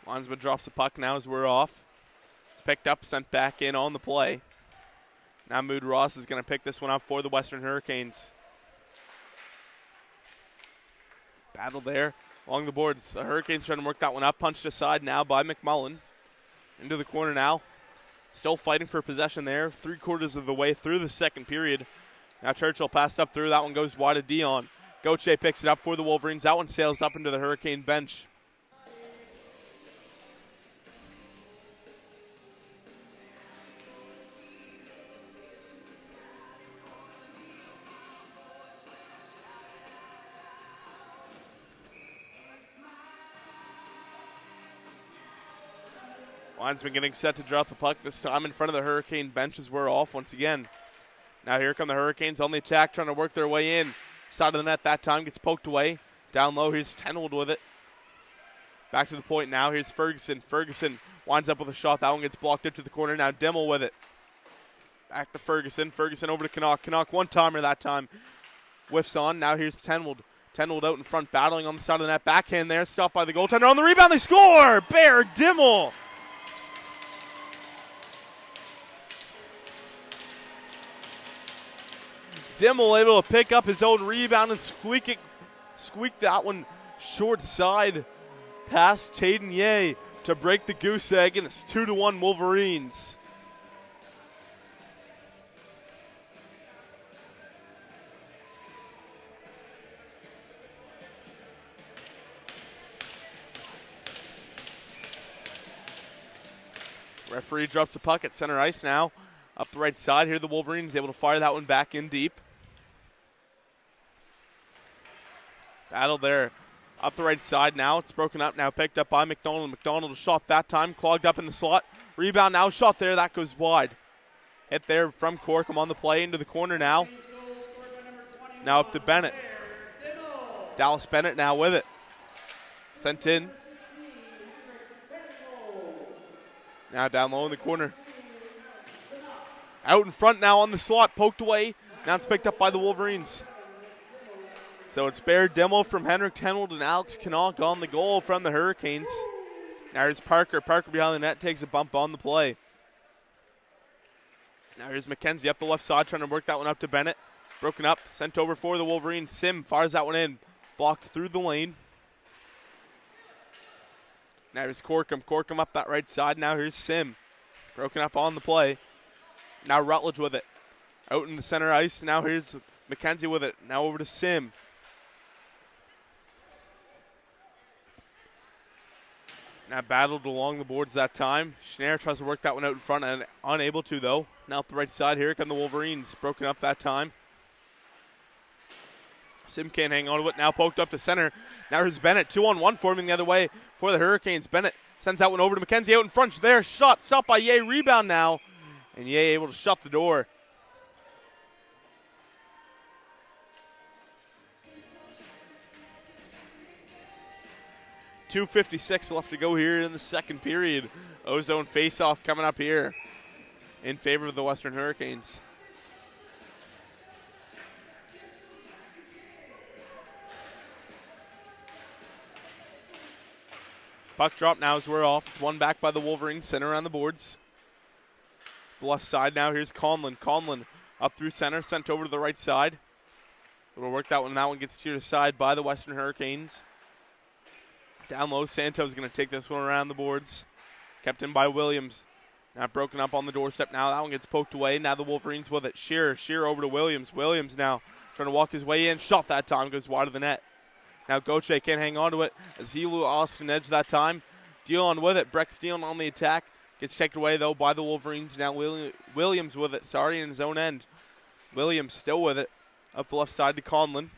Linesman drops the puck now as we're off. Picked up, sent back in on the play. Now Mood Ross is going to pick this one up for the Western Hurricanes. Battle there along the boards. The Hurricanes trying to work that one up. Punched aside now by McMullen. Into the corner now. Still fighting for possession there. 3/4 of the way through the second period. Now Churchill passed up through. That one goes wide of Dion. Gauthier picks it up for the Wolverines. That one sails up into the Hurricane bench. Linesman getting set to drop the puck, this time in front of the Hurricane bench as we're off once again. Now here come the Hurricanes on the attack, trying to work their way in. Side of the net that time, gets poked away. Down low, here's Tenwold with it. Back to the point now, here's Ferguson. Ferguson winds up with a shot. That one gets blocked up to the corner. Now Dimmel with it. Back to Ferguson. Ferguson over to Canuck. Canuck one-timer that time. Whiffs on. Now here's Tenwold. Tenwold out in front, battling on the side of the net. Backhand there, stopped by the goaltender. On the rebound, they score! Bear Dimmel! Dimmel able to pick up his own rebound and squeak that one short side past Taden Ye to break the goose egg, and it's 2-1 Wolverines. Referee drops the puck at center ice now. Up the right side here, the Wolverines able to fire that one back in deep. Battle there. Up the right side now. It's broken up now. Picked up by McDonald. McDonald, a shot that time. Clogged up in the slot. Rebound now. Shot there. That goes wide. Hit there from Corkum on the play into the corner now. Now up to Bennett. Dallas Bennett now with it. Sent in. Now down low in the corner. Out in front now on the slot. Poked away. Now it's picked up by the Wolverines. So it's Bear Demo from Henrik Tenwold and Alex Knock on the goal from the Hurricanes. Now here's Parker. Parker behind the net takes a bump on the play. Now here's McKenzie up the left side trying to work that one up to Bennett. Broken up. Sent over for the Wolverines. Sim fires that one in. Blocked through the lane. Now here's Corkum. Corkum up that right side. Now here's Sim. Broken up on the play. Now Rutledge with it. Out in the center ice. Now here's McKenzie with it. Now over to Sim. Now battled along the boards that time. Schneider tries to work that one out in front and unable to though. Now up the right side here come the Wolverines. Broken up that time. Sim can't hang on to it. Now poked up to center. Now here's Bennett. 2-on-1 forming the other way for the Hurricanes. Bennett sends that one over to McKenzie out in front. There, shot. Stopped by Ye. Rebound now. And Ye able to shut the door. .256 left to go here in the second period. Ozone face-off coming up here in favor of the Western Hurricanes. Puck drop now as we're off. It's one back by the Wolverines. Center on the boards. The left side now. Here's Conlon. Conlon up through center. Sent over to the right side. We'll work that one. That one gets steered aside by the Western Hurricanes. Down low, Santos going to take this one around the boards. Kept in by Williams. Now broken up on the doorstep now. That one gets poked away. Now the Wolverines with it. Shearer over to Williams. Williams now trying to walk his way in. Shot that time. Goes wide of the net. Now Gauthier can't hang on to it as he lost an edge that time. Dion with it. Brex Dion on the attack. Gets taken away, though, by the Wolverines. Now Williams with it. In his own end. Williams still with it. Up the left side to Conlon.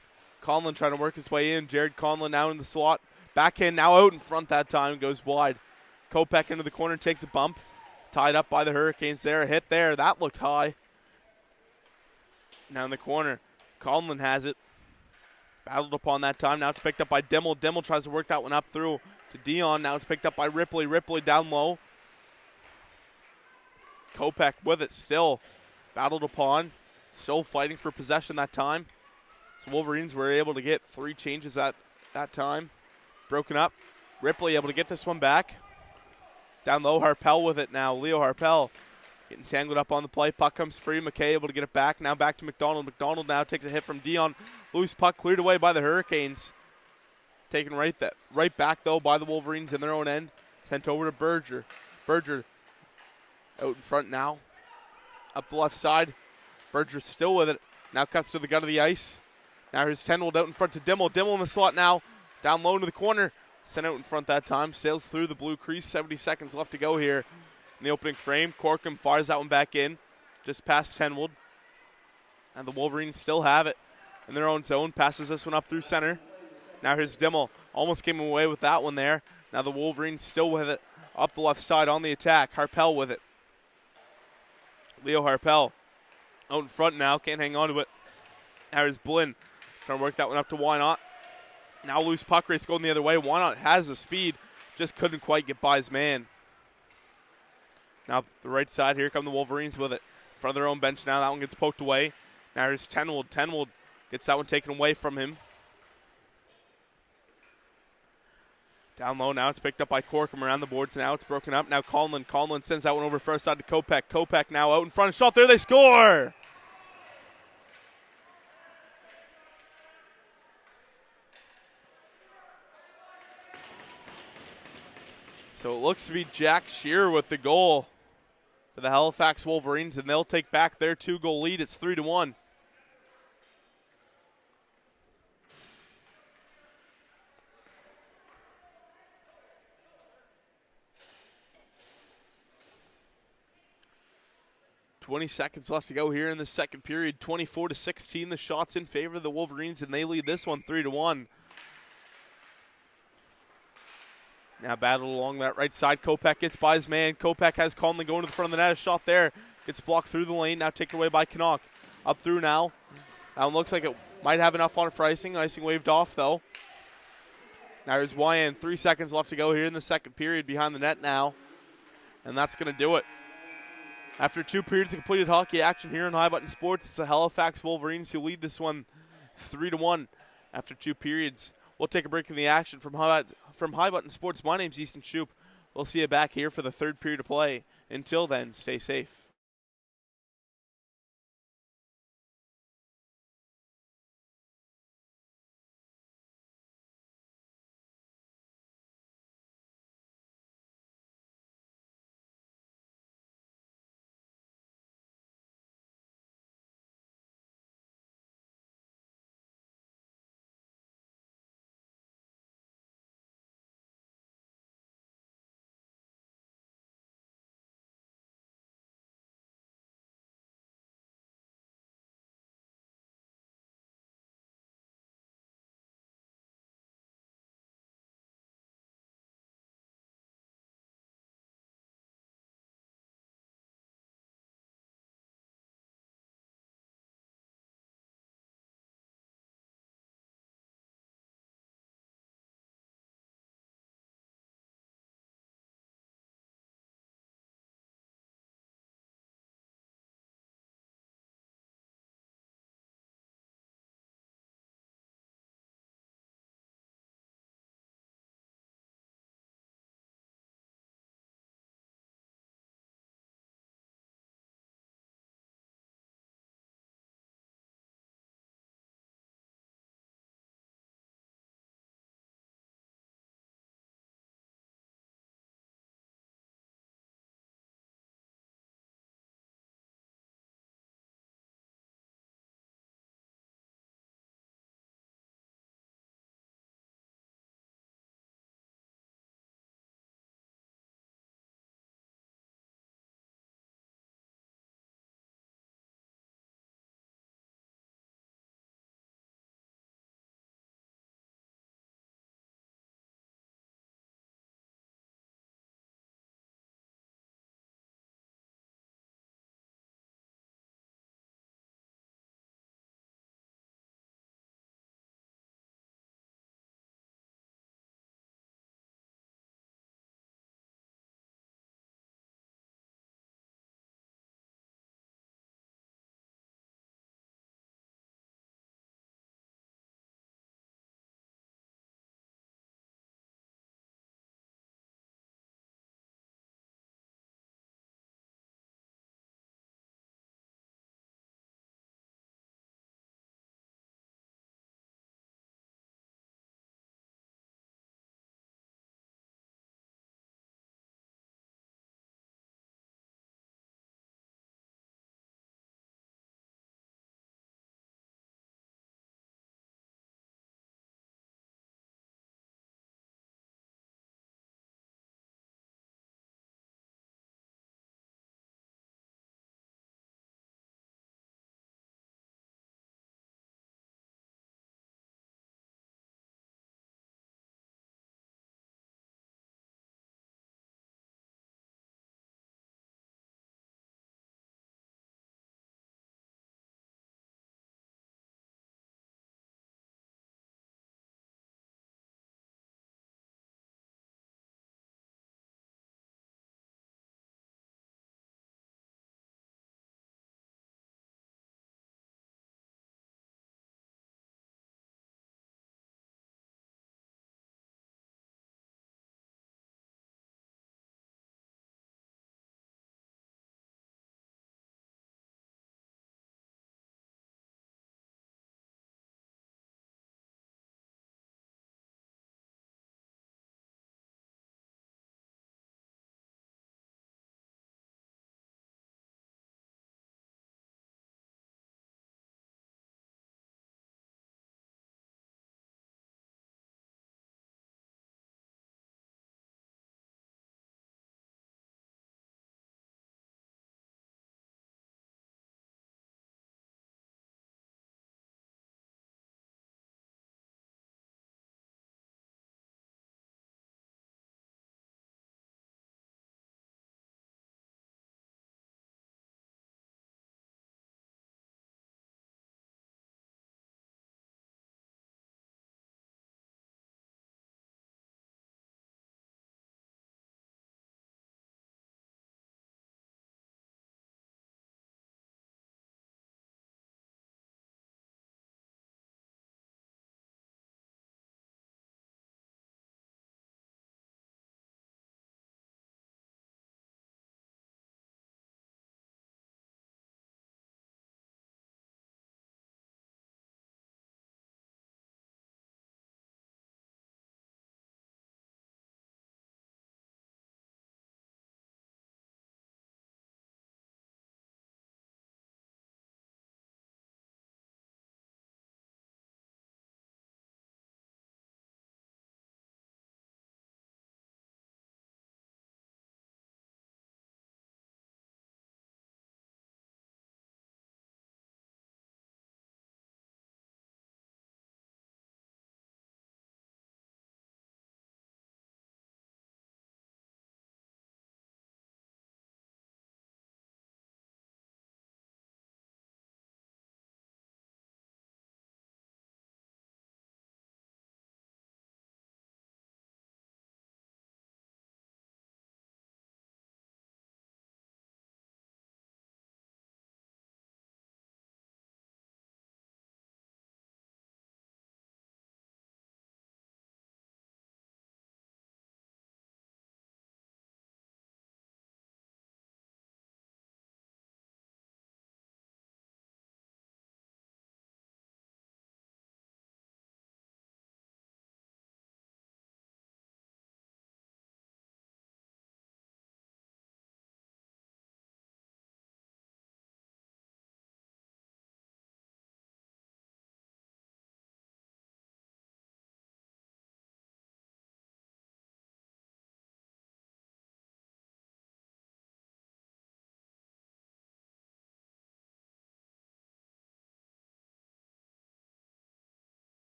Conlon trying to work his way in. Jared Conlon now in the slot. Backhand now out in front that time. Goes wide. Kopech into the corner. Takes a bump. Tied up by the Hurricanes there. A hit there. That looked high. Now in the corner. Conlon has it. Battled upon that time. Now it's picked up by Dimmel. Dimmel tries to work that one up through to Dion. Now it's picked up by Ripley. Ripley down low. Kopech with it still. Battled upon. Still fighting for possession that time. So Wolverines were able to get 3 changes at that time. Broken up. Ripley able to get this one back. Down low, Harpel with it now. Leo Harpel getting tangled up on the play. Puck comes free. McKay able to get it back. Now back to McDonald. McDonald now takes a hit from Dion. Loose puck cleared away by the Hurricanes. Taken right back, though, by the Wolverines in their own end. Sent over to Berger. Berger out in front now. Up the left side. Berger still with it. Now cuts to the gut of the ice. Now here's Tenwold out in front to Dimmel. Dimmel in the slot now. Down low into the corner. Sent out in front that time. Sails through the blue crease. 70 seconds left to go here in the opening frame. Corkum fires that one back in. Just past Tenwold. And the Wolverines still have it in their own zone. Passes this one up through center. Now here's Dimmel. Almost came away with that one there. Now the Wolverines still with it. Up the left side on the attack. Harpel with it. Leo Harpel out in front now. Can't hang on to it. Now here's Blinn. Trying to work that one up to Wynot. Now loose puck race going the other way. Wynot has the speed. Just couldn't quite get by his man. Now the right side. Here come the Wolverines with it. In front of their own bench now. That one gets poked away. Now here's Tenwold. Tenwold gets that one taken away from him. Down low now. It's picked up by Corkum around the boards now. It's broken up. Now Conlon. Conlon sends that one over first side to Kopech. Kopech now out in front. Shot there. They score! So it looks to be Jack Shearer with the goal for the Halifax Wolverines, and they'll take back their 2-goal lead. It's 3-1. 20 seconds left to go here in the second period. 24-16, the shots in favor of the Wolverines, and they lead this one 3-1. Now battled along that right side. Kopech gets by his man. Kopech has Conley going to the front of the net. A shot there. Gets blocked through the lane. Now taken away by Canuck. Up through now. Looks like it might have enough on it for icing. Icing waved off, though. Now there's YN. 3 seconds left to go here in the second period behind the net now. And that's going to do it. After 2 periods of completed hockey action here in High Button Sports, it's the Halifax Wolverines who lead this one 3-1 after 2 periods. We'll take a break in the action from High Button Sports. My name's Easton Shoup. We'll see you back here for the third period of play. Until then, stay safe.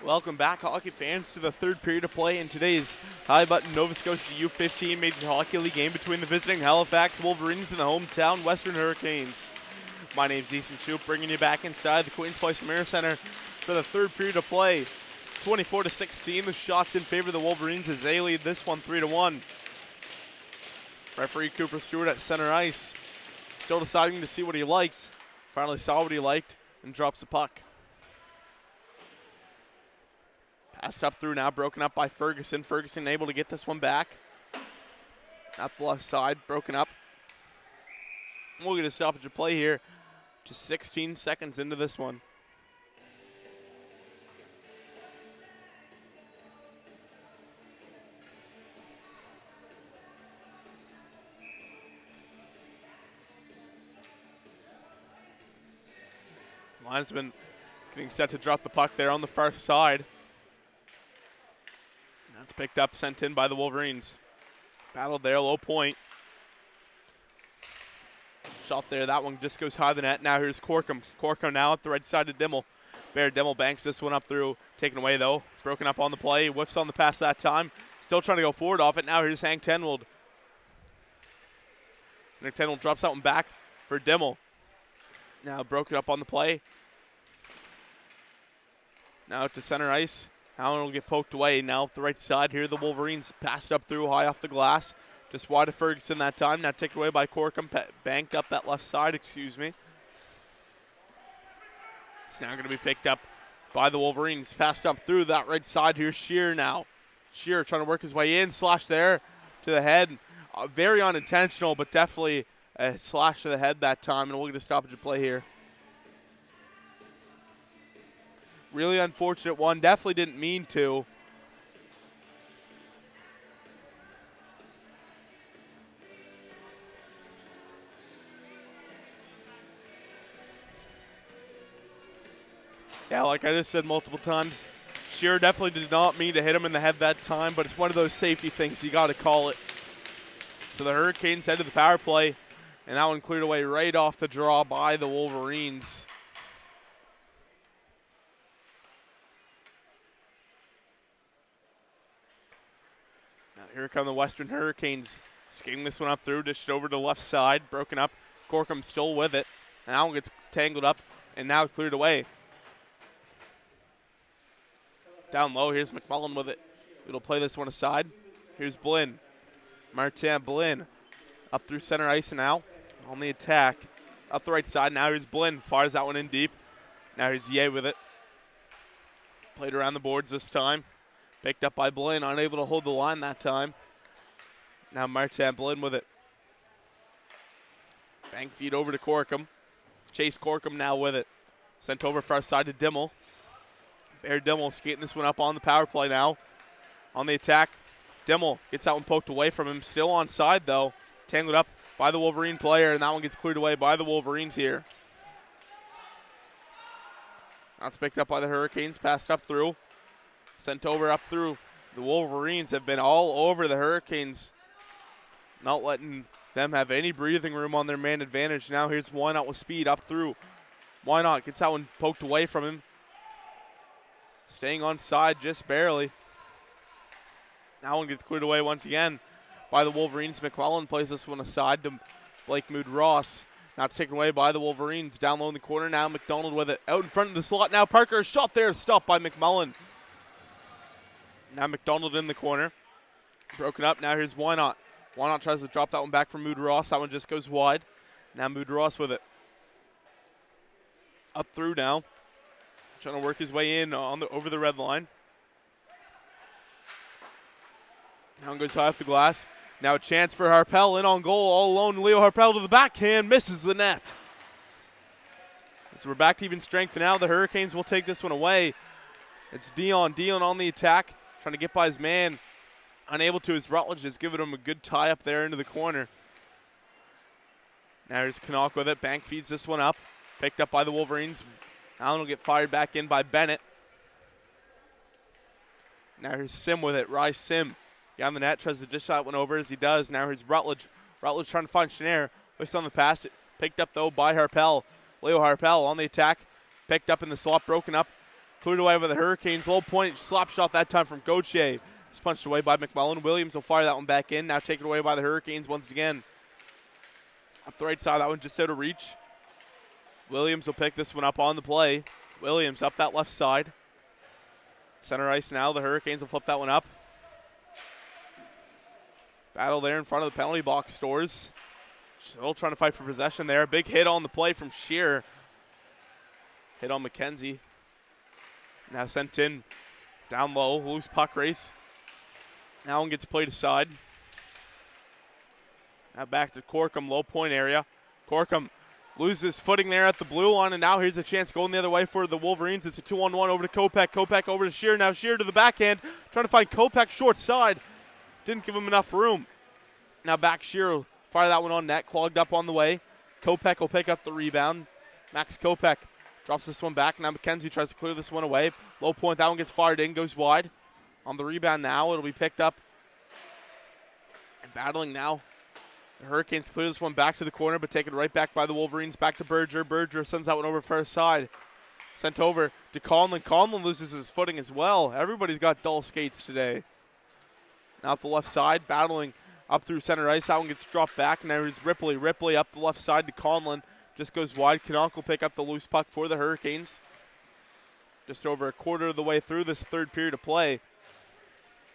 Welcome back, hockey fans, to the third period of play in today's High Button Nova Scotia U15 Major Hockey League game between the visiting Halifax Wolverines and the hometown Western Hurricanes. My name's Ethan Shoup, bringing you back inside the Queen's Place Mirror Center for the third period of play. 24-16, the shots in favor of the Wolverines as they lead this one 3-1. Referee Cooper Stewart at center ice, still deciding to see what he likes. Finally saw what he liked and drops the puck. Passed up through now, broken up by Ferguson. Ferguson able to get this one back. Up the left side, broken up. We'll get a stoppage of play here. Just 16 seconds into this one. Linesman getting set to drop the puck there on the far side. That's picked up, sent in by the Wolverines. Battled there, low point. Shot there, that one just goes high the net. Now here's Corkum. Corkum now at the right side of Dimmel. Bear Dimmel banks this one up through. Taken away though, broken up on the play. Whiffs on the pass that time. Still trying to go forward off it. Now here's Hank Tenwold. Hank Tenwold drops that one back for Dimmel. Now broken up on the play. Now to center ice. Allen will get poked away. Now up the right side here, the Wolverines passed up through, high off the glass. Just wide of Ferguson that time. Now taken away by Corkum, banked up that left side, excuse me. It's now going to be picked up by the Wolverines. Passed up through that right side. Here's Shear now. Shear trying to work his way in. Slash there to the head. Very unintentional, but definitely a slash to the head that time. And we'll get a stoppage of play here. Really unfortunate one. Definitely didn't mean to. Yeah, like I just said multiple times, Shearer definitely did not mean to hit him in the head that time, but it's one of those safety things. You got to call it. So the Hurricanes head to the power play, and that one cleared away right off the draw by the Wolverines. Here come the Western Hurricanes, skating this one up through, dished over to the left side, broken up. Corkum still with it. Now gets tangled up and now cleared away. Down low, here's McMullen with it. It'll play this one aside. Here's Blinn. Martin Blinn up through center ice now on the attack. Up the right side, now here's Blinn. Fires that one in deep. Now here's Ye with it. Played around the boards this time. Picked up by Blinn, unable to hold the line that time. Now Martin Blinn with it. Bank feed over to Corkum. Chase Corkum now with it. Sent over far side to Dimmel. Bear Dimmel skating this one up on the power play now. On the attack, Dimmel gets that one poked away from him. Still on side though. Tangled up by the Wolverine player, and that one gets cleared away by the Wolverines here. That's picked up by the Hurricanes, passed up through. Sent over up through. The Wolverines have been all over the Hurricanes, not letting them have any breathing room on their man advantage. Now here's Why Not with speed up through. Why Not gets that one poked away from him. Staying on side just barely. Now one gets cleared away once again by the Wolverines. McMullen plays this one aside to Blake Mood-Ross. Now it's taken away by the Wolverines. Down low in the corner now. McDonald with it. Out in front of the slot now. Parker shot there. Stopped by McMullen. Now McDonald in the corner. Broken up. Now here's Why Not. Why Not tries to drop that one back from Mood-Ross. That one just goes wide. Now Mood-Ross with it. Up through now. Trying to work his way in over the red line. Now goes high off the glass. Now a chance for Harpel in on goal. All alone. Leo Harpel to the backhand. Misses the net. So we're back to even strength now. The Hurricanes will take this one away. It's Dion. Dion on the attack. Trying to get by his man. Unable to as Rutledge has given him a good tie up there into the corner. Now here's Canuck with it. Bank feeds this one up. Picked up by the Wolverines. Allen will get fired back in by Bennett. Now here's Sim with it. Rise Sim. Down the net. Tries to dish that one over as he does. Now here's Rutledge. Rutledge trying to find Chenair. Whiffed on the pass. Picked up though by Harpel. Leo Harpel on the attack. Picked up in the slot. Broken up Cleared away by the Hurricanes. Low point slap shot that time from Gauthier. It's punched away by McMullen. Williams will fire that one back in. Now taken away by the Hurricanes once again. Up the right side, that one just out of reach. Williams will pick this one up on the play. Williams up that left side. Center ice now. The Hurricanes will flip that one up. Battle there in front of the penalty box. Stores still trying to fight for possession there. Big hit on the play from Shear. Hit on McKenzie. Now sent in down low. Loose puck race. Now one gets played aside. Now back to Corkum, low point area. Corkum loses footing there at the blue line, and now here's a chance going the other way for the Wolverines. It's a 2-on-1 over to Kopech. Kopech over to Shear. Now Shear to the backhand, trying to find Kopech short side. Didn't give him enough room. Now back Shear will fire that one on net, clogged up on the way. Kopech will pick up the rebound. Max Kopech drops this one back. Now McKenzie tries to clear this one away. Low point, that one gets fired in, goes wide. On the rebound now, it'll be picked up. And battling now. The Hurricanes clear this one back to the corner, but taken right back by the Wolverines. Back to Berger. Berger sends that one over first side. Sent over to Conlon. Conlon loses his footing as well. Everybody's got dull skates today. Now up the left side, battling up through center ice. That one gets dropped back. Now here's Ripley. Ripley up the left side to Conlon. Just goes wide. Canuck will pick up the loose puck for the Hurricanes. Just over a quarter of the way through this third period of play.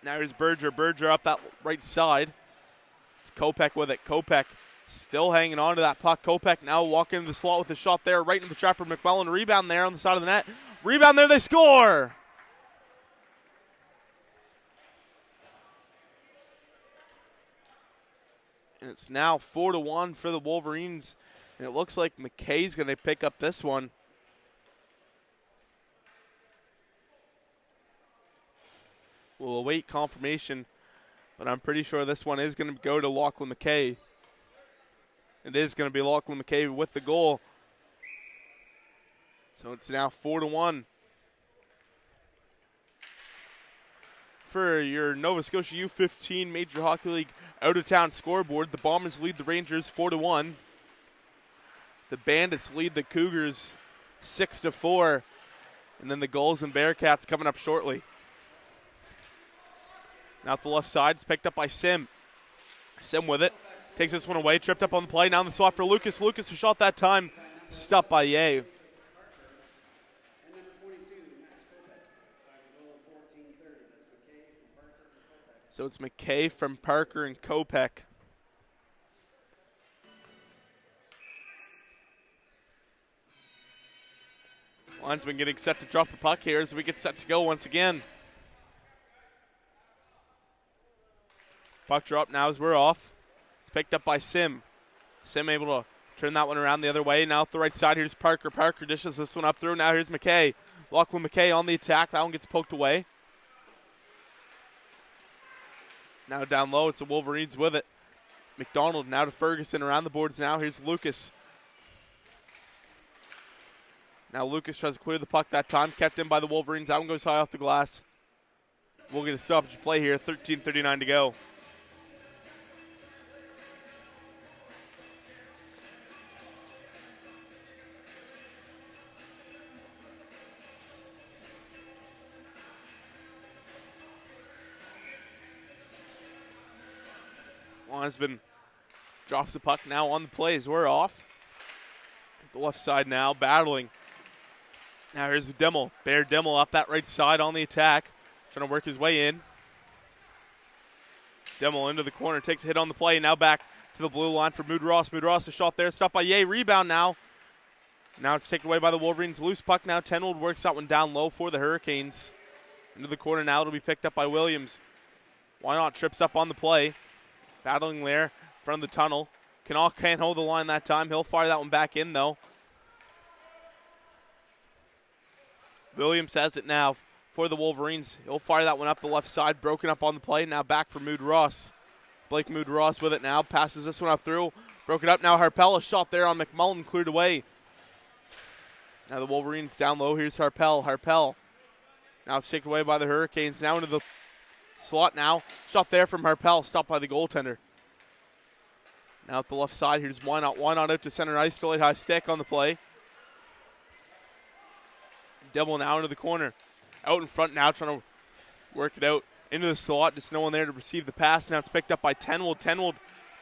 Now here's Berger. Berger up that right side. It's Kopech with it. Kopech still hanging on to that puck. Kopech now walking into the slot with a shot there right into the trapper. McMullen rebound there on the side of the net. Rebound there, they score! And it's now 4-1 for the Wolverines. And it looks like McKay's going to pick up this one. We'll await confirmation, but I'm pretty sure this one is going to go to Lachlan McKay. It is going to be Lachlan McKay with the goal. So it's now 4-1. For your Nova Scotia U15 Major Hockey League out-of-town scoreboard, the Bombers lead the Rangers 4-1. The Bandits lead the Cougars 6-4. And then the Gulls and Bearcats coming up shortly. Now to the left side, it's picked up by Sim. Sim with it. Takes this one away, tripped up on the play. Now in the swat for Lucas. Lucas, a shot that time, stopped by Ye. So it's McKay from Parker and Kopech. Linesman getting set to drop the puck here as we get set to go once again. Puck drop now as we're off. It's picked up by Sim. Sim able to turn that one around the other way. Now up the right side, here's Parker. Parker dishes this one up through. Now here's McKay. Lachlan McKay on the attack. That one gets poked away. Now down low, it's the Wolverines with it. McDonald now to Ferguson around the boards now. Here's Lucas. Now Lucas tries to clear the puck that time. Kept in by the Wolverines. That one goes high off the glass. We'll get a stoppage play here. 13:39 to go. Linesman drops the puck now on the play as we're off. The left side now, battling. Now here's the Dimmel. Bear Dimmel up that right side on the attack. Trying to work his way in. Dimmel into the corner, takes a hit on the play. Now back to the blue line for Mood Ross. Mood Ross, a shot there, stopped by Ye. Rebound now. Now it's taken away by the Wolverines. Loose puck now. Tenwold works that one down low for the Hurricanes. Into the corner now. It'll be picked up by Williams. Why not? Trips up on the play. Battling there in front of the tunnel. Canuck can't hold the line that time. He'll fire that one back in, though. Williams has it now for the Wolverines. He'll fire that one up the left side. Broken up on the play. Now back for Mood Ross. Blake Mood Ross with it now. Passes this one up through. Broken up now. Harpel, a shot there on McMullen. Cleared away. Now the Wolverines down low. Here's Harpel. Harpel. Now it's taken away by the Hurricanes. Now into the slot now. Shot there from Harpel. Stopped by the goaltender. Now at the left side. Here's Wynot. Wynot out to center ice. Still a high stick on the play. Double now into the corner. Out in front now, trying to work it out into the slot. Just no one there to receive the pass. Now it's picked up by Tenwold. Tenwold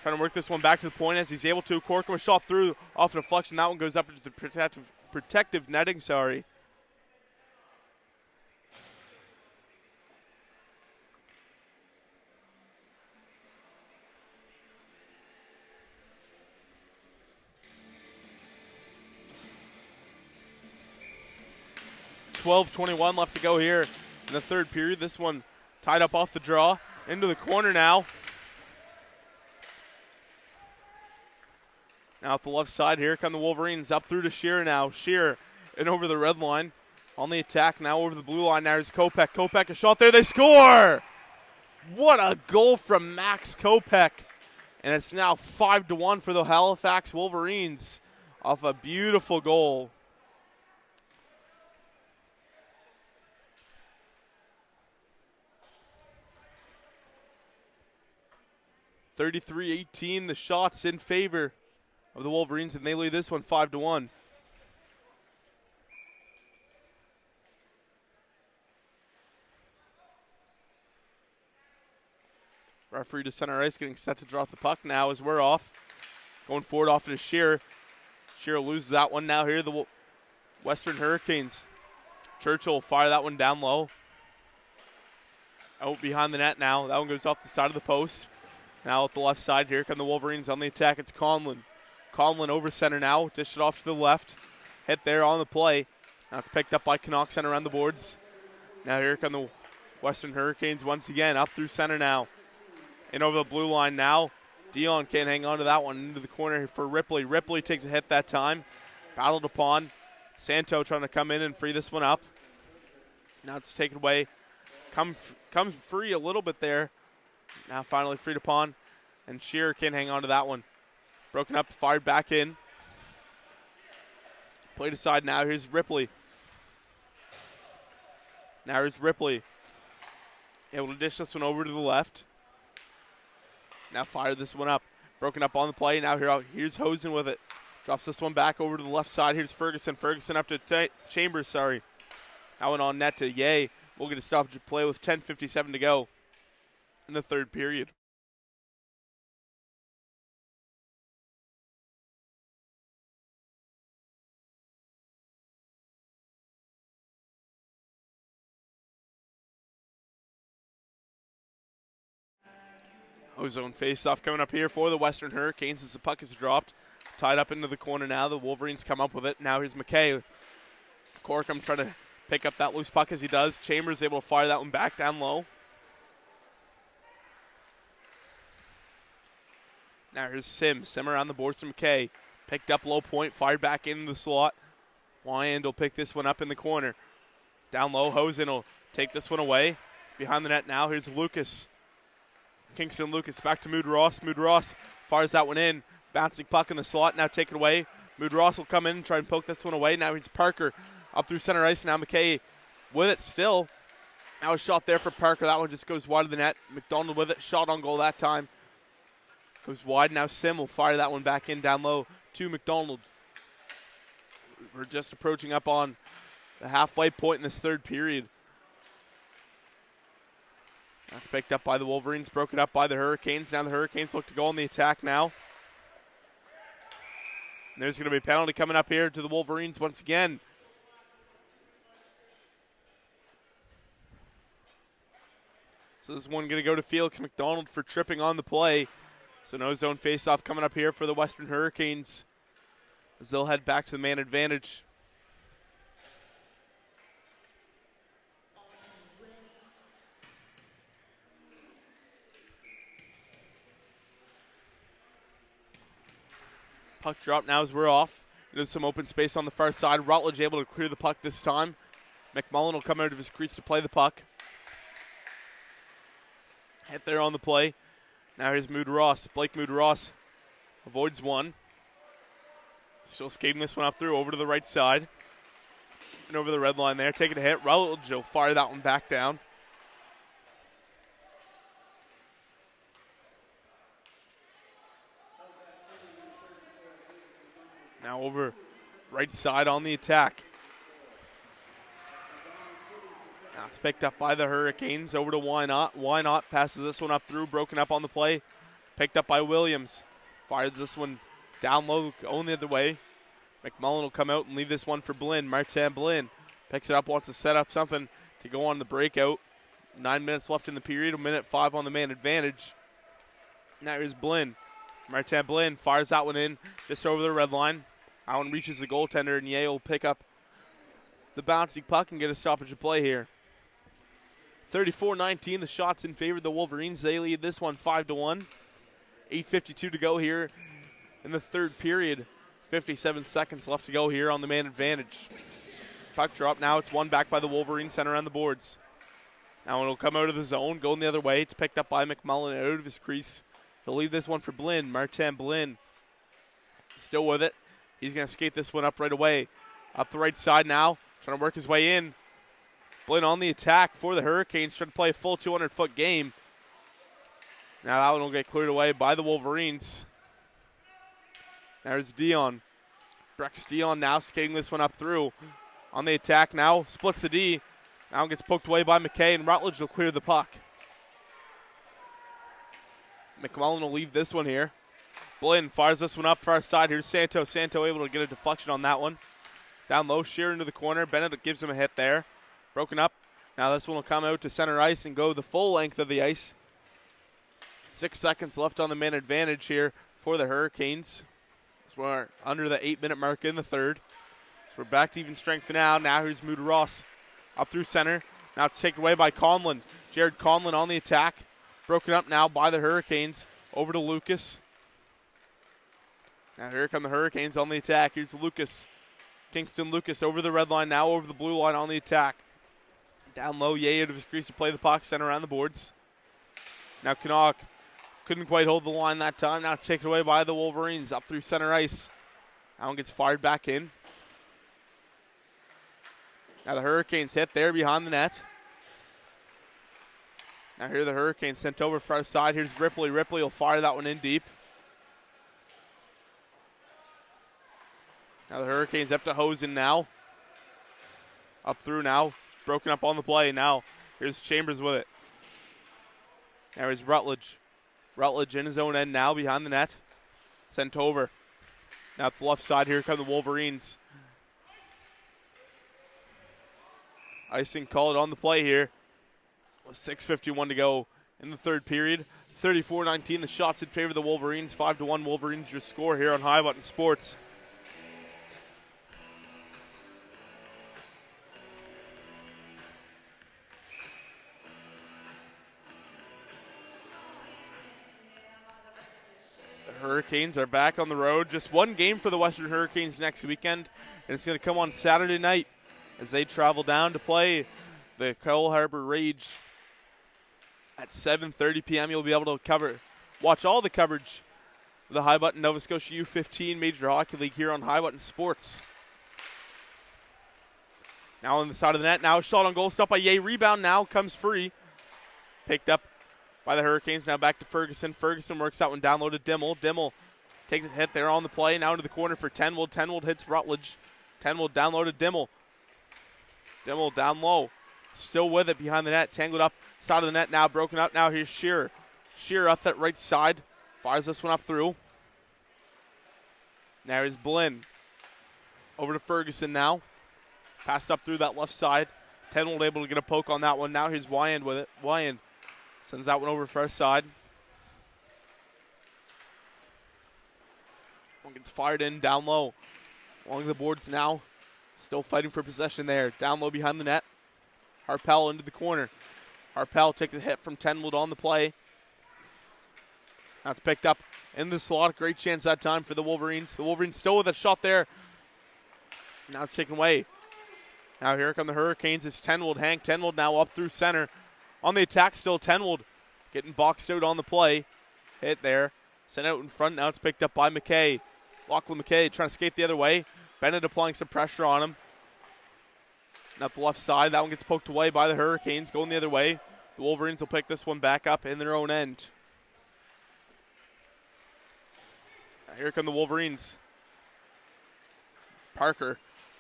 trying to work this one back to the point as he's able to. Corcoran shot through off a deflection. That one goes up into the protective netting, sorry. .21 left to go here in the third period. This one tied up off the draw. Into the corner now. Now at the left side here come the Wolverines. Up through to Shearer now. Shearer and over the red line. On the attack now over the blue line. Now here's Kopech. Kopech a shot there. They score! What a goal from Max Kopech. And it's now 5-1 for the Halifax Wolverines off a beautiful goal. .33-18, the shots in favor of the Wolverines, and they lead this one 5-1. Referee to center ice, getting set to drop the puck now as we're off. Going forward off to Shearer. Shearer loses that one now here, the Western Hurricanes. Churchill will fire that one down low. Out behind the net now. That one goes off the side of the post. Now at the left side, here come the Wolverines on the attack. It's Conlon. Conlon over center now. Dish it off to the left. Hit there on the play. Now it's picked up by Canucks and around the boards. Now here come the Western Hurricanes once again. Up through center now. And over the blue line now. Dion can't hang on to that one. Into the corner for Ripley. Ripley takes a hit that time. Battled upon. Santo trying to come in and free this one up. Now it's taken away. Comes free a little bit there. Now finally freed upon, and Shearer can't hang on to that one. Broken up, fired back in. Played aside now. Here's Ripley. Now here's Ripley. Able to dish this one over to the left. Now fire this one up. Broken up on the play. Now here's Hosen with it. Drops this one back over to the left side. Here's Ferguson. Ferguson up to Chambers, sorry. That one on net to Yeh. We'll get a stoppage of play with 10:57 to go in the third period. Ozone face-off coming up here for the Western Hurricanes as the puck is dropped. Tied up into the corner now. The Wolverines come up with it. Now here's McKay. Corkum trying to pick up that loose puck as he does. Chambers able to fire that one back down low. Now here's Sim. Sim around the boards to McKay. Picked up low point, fired back into the slot. Wyand will pick this one up in the corner. Down low, Hosen will take this one away. Behind the net now, here's Lucas. Kingston Lucas back to Mood Ross. Mood Ross fires that one in. Bouncing puck in the slot, now taken away. Mood Ross will come in and try and poke this one away. Now here's Parker up through center ice. Now McKay with it still. Now a shot there for Parker. That one just goes wide of the net. McDonald with it. Shot on goal that time. Goes wide. Now Sim will fire that one back in down low to McDonald. We're just approaching up on the halfway point in this third period. That's picked up by the Wolverines, broken up by the Hurricanes. Now the Hurricanes look to go on the attack now. And there's going to be a penalty coming up here to the Wolverines once again. So this one going to go to Felix McDonald for tripping on the play. So no zone faceoff coming up here for the Western Hurricanes as they'll head back to the man advantage. Puck drop now as we're off. There's some open space on the far side. Rutledge able to clear the puck this time. McMullen will come out of his crease to play the puck. Hit there on the play. Now here's Mood Ross. Blake Mood Ross avoids one. Still skating this one up through over to the right side. And over the red line there. Taking a hit. Rutledge will fire that one back down. Now over right side on the attack. Now it's picked up by the Hurricanes. Over to Why Not. Why Not passes this one up through. Broken up on the play. Picked up by Williams. Fires this one down low, going the other way. McMullen will come out and leave this one for Blinn. Martin Blinn picks it up, wants to set up something to go on the breakout. 9 minutes left in the period, 1:05 on the man advantage. Now here's Blinn. Martin Blinn fires that one in just over the red line. That one reaches the goaltender, and Yale will pick up the bouncing puck and get a stoppage of play here. 34-19, the shots in favor of the Wolverines. They lead this one 5-1. 8:52 to go here in the third period. 57 seconds left to go here on the man advantage. Puck drop now. It's won back by the Wolverines center on the boards. Now it'll come out of the zone, going the other way. It's picked up by McMullen out of his crease. He'll leave this one for Blinn. Martin Blinn still with it. He's going to skate this one up right away. Up the right side now, trying to work his way in. Blinn on the attack for the Hurricanes, trying to play a full 200-foot game. Now that one will get cleared away by the Wolverines. There's Dion. Brex Dion now skating this one up through. On the attack now, splits the D. Now gets poked away by McKay, and Rutledge will clear the puck. McMullen will leave this one here. Blinn fires this one up far side. Here's Santo. Santo able to get a deflection on that one. Down low, Shear into the corner. Bennett gives him a hit there. Broken up. Now this one will come out to center ice and go the full length of the ice. 6 seconds left on the man advantage here for the Hurricanes. So we're under the 8-minute mark in the third. So we're back to even strength now. Now here's Moody Ross up through center. Now it's taken away by Conlon. Jared Conlon on the attack. Broken up now by the Hurricanes. Over to Lucas. Now here come the Hurricanes on the attack. Here's Lucas. Kingston Lucas over the red line now, over the blue line on the attack. Down low, Yay out of his crease to play the puck, center around the boards. Now Canuck couldn't quite hold the line that time. Now it's taken away by the Wolverines up through center ice. That one gets fired back in. Now the Hurricanes hit there behind the net. Now here the Hurricanes sent over far side. Here's Ripley. Ripley will fire that one in deep. Now the Hurricanes up to Hosen now. Up through now. Broken up on the play. Now here's Chambers with it. Now here's Rutledge. Rutledge in his own end now behind the net. Sent over. Now at the left side, here come the Wolverines. Icing called on the play here. 6:51 to go in the third period. 34-19, the shots in favor of the Wolverines. 5-1 Wolverines, your score here on High Button Sports. Hurricanes are back on the road. Just one game for the Western Hurricanes next weekend, and it's going to come on Saturday night as they travel down to play the Cole Harbour Rage at 7:30 p.m. You'll be able to watch all the coverage of the High Button Nova Scotia U15 Major Hockey League here on High Button Sports. Now on the side of the net, now a shot on goal, stopped by Yay. Rebound now comes free. Picked up by the Hurricanes. Now back to Ferguson. Ferguson works that one down low to Dimmel. Dimmel takes a hit there on the play. Now into the corner for Tenwold. Tenwold hits Rutledge. Tenwold down low to Dimmel. Dimmel down low. Still with it behind the net. Tangled up side of the net now. Broken up now. Here's Shearer. Shearer up that right side. Fires this one up through. Now here's Blinn. Over to Ferguson now. Passed up through that left side. Tenwold able to get a poke on that one. Now here's Wyand with it. Wyand sends that one over first side. One gets fired in down low. Along the boards now. Still fighting for possession there. Down low behind the net. Harpel into the corner. Harpel takes a hit from Tenwold on the play. That's picked up in the slot. Great chance that time for the Wolverines. The Wolverines still with a shot there. Now it's taken away. Now here come the Hurricanes. It's Tenwold. Hank Tenwold now up through center. On the attack still, Tenwold getting boxed out on the play. Hit there. Sent out in front. Now it's picked up by McKay. Lachlan McKay trying to skate the other way. Bennett applying some pressure on him. Now at the left side. That one gets poked away by the Hurricanes. Going the other way. The Wolverines will pick this one back up in their own end. Now here come the Wolverines. Parker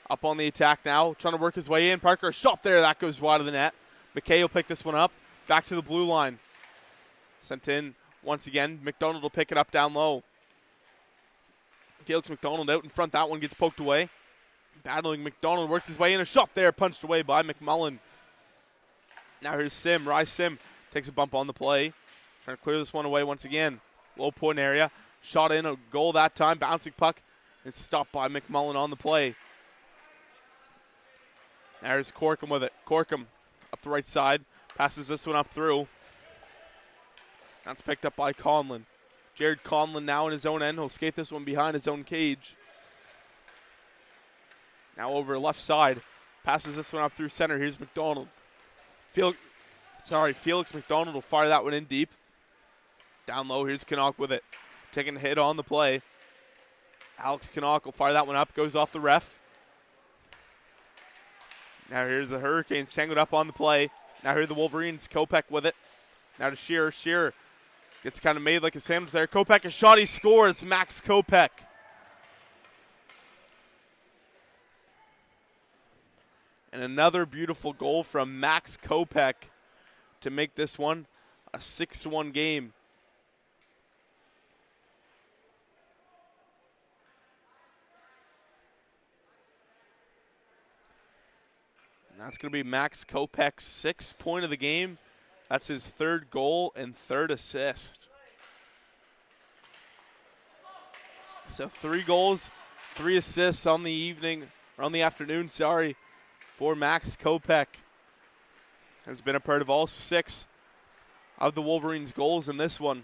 up on the attack now. Trying to work his way in. Parker, a shot there. That goes wide of the net. McKay will pick this one up. Back to the blue line. Sent in once again. McDonald will pick it up down low. Felix McDonald out in front. That one gets poked away. Battling McDonald works his way in. A shot there, punched away by McMullen. Now here's Sim. Rye Sim takes a bump on the play. Trying to clear this one away once again. Low point area. Shot in, a goal that time. Bouncing puck. It's stopped by McMullen on the play. There's Corkum with it. Corkum up the right side. Passes this one up through. That's picked up by Conlon. Jared Conlon now in his own end. He'll skate this one behind his own cage. Now over left side. Passes this one up through center. Here's McDonald. Felix McDonald will fire that one in deep. Down low, here's Canuck with it. Taking a hit on the play. Alex Canuck will fire that one up. Goes off the ref. Now here's the Hurricanes tangled up on the play. Now here are the Wolverines. Kopech with it. Now to Shearer. Shearer gets kind of made like a sandwich there. Kopech, a shot, he scores. Max Kopech. And another beautiful goal from Max Kopech to make this one a 6-1 game. And that's going to be Max Kopech's 6th point of the game. That's his 3rd goal and 3rd assist. So 3 goals, 3 assists on the evening, or on the afternoon, for Max Kopech. Has been a part of all 6 of the Wolverines' goals in this one.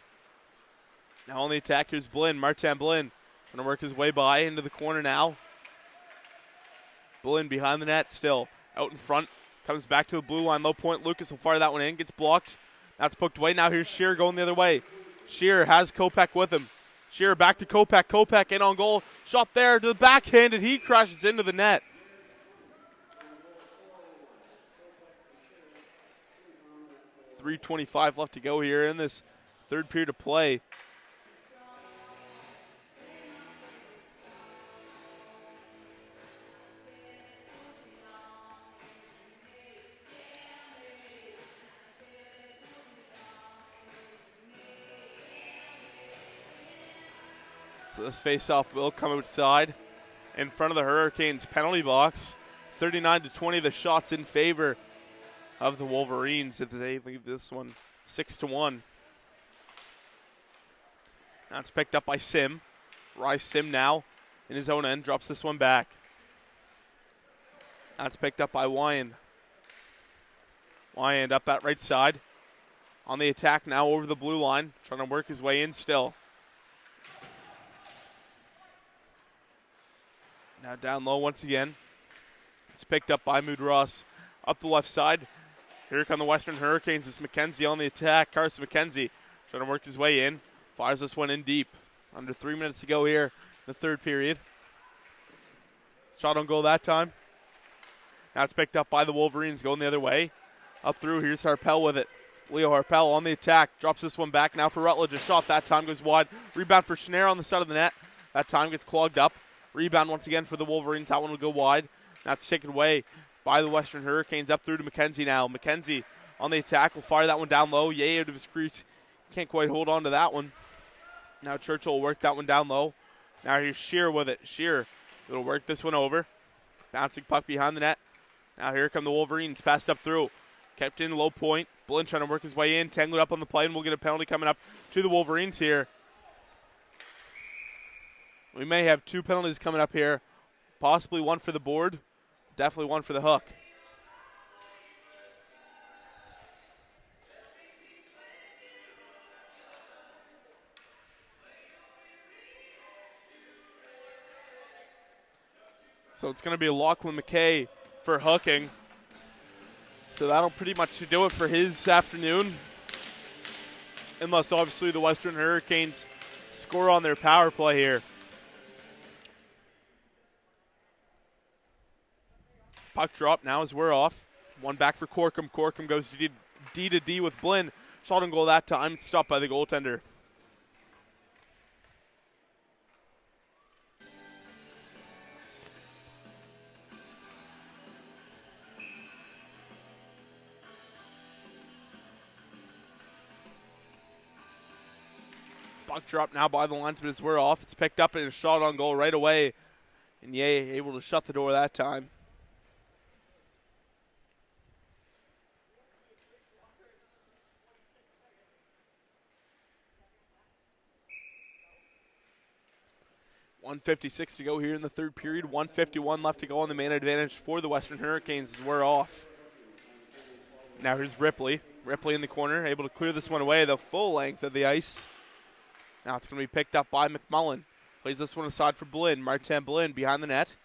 Now on the attack, here's Blinn, Martin Blinn. Trying to work his way by into the corner now. Blinn behind the net still. Out in front. Comes back to the blue line. Low point. Lucas will fire that one in. Gets blocked. That's poked away. Now here's Shearer going the other way. Shearer has Kopech with him. Shearer back to Kopech. Kopech in on goal. Shot there to the backhand, and he crashes into the net. .325 left to go here in this 3rd period of play. So this face-off will come outside in front of the Hurricanes penalty box. 39-20, the shots in favor of the Wolverines if they leave this one 6-1. Now it's picked up by Sim. Rice Sim now in his own end, drops this one back. That's picked up by Wyand. Wyand up that right side. On the attack now over the blue line, trying to work his way in still. Now down low once again. It's picked up by Mood Ross. Up the left side. Here come the Western Hurricanes. It's McKenzie on the attack. Carson McKenzie trying to work his way in. Fires this one in deep. Under 3 minutes to go here in the 3rd period. Shot on goal that time. Now it's picked up by the Wolverines going the other way. Up through. Here's Harpel with it. Leo Harpel on the attack. Drops this one back now for Rutledge. A shot that time goes wide. Rebound for Schneider on the side of the net. That time gets clogged up. Rebound once again for the Wolverines. That one will go wide. Now it's taken away by the Western Hurricanes. Up through to McKenzie now. McKenzie on the attack will fire that one down low. Yay out of his crease. Can't quite hold on to that one. Now Churchill will work that one down low. Now here's Shearer with it. Shearer will work this one over. Bouncing puck behind the net. Now here come the Wolverines. Passed up through. Kept in low point. Blinn trying to work his way in. Tangled up on the play, and we'll get a penalty coming up to the Wolverines here. We may have 2 penalties coming up here. Possibly one for the board. Definitely one for the hook. So it's going to be Lachlan McKay for hooking. So that'll pretty much do it for his afternoon. Unless obviously the Western Hurricanes score on their power play here. Puck drop now as we're off. One back for Corkum. Corkum goes D to D with Blinn. Shot on goal that time. Stopped by the goaltender. Puck drop now by the linesman as we're off. It's picked up and a shot on goal right away. And Yeh able to shut the door that time. .156 to go here in the third period. 1:51 left to go on the man advantage for the Western Hurricanes as we're off. Now here's Ripley. Ripley in the corner, able to clear this one away the full length of the ice. Now it's going to be picked up by McMullen. Plays this one aside for Blinn. Martin Blinn behind the net.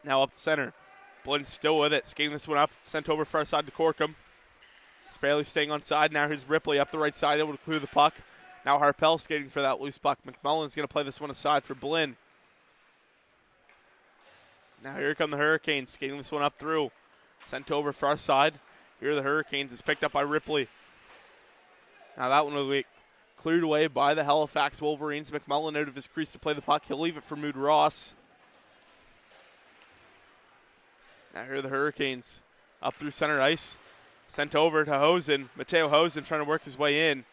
Now up the center. Blinn still with it. Skating this one up. Sent over far side to Corkum. Sparley staying on side. Now here's Ripley up the right side, able to clear the puck. Now Harpel skating for that loose puck. McMullen's going to play this one aside for Blinn. Now here come the Hurricanes, skating this one up through. Sent over far side. Here are the Hurricanes. It's picked up by Ripley. Now that one will be cleared away by the Halifax Wolverines. McMullen out of his crease to play the puck. He'll leave it for Mood Ross. Now here are the Hurricanes. Up through center ice. Sent over to Hosen. Mateo Hosen trying to work his way in.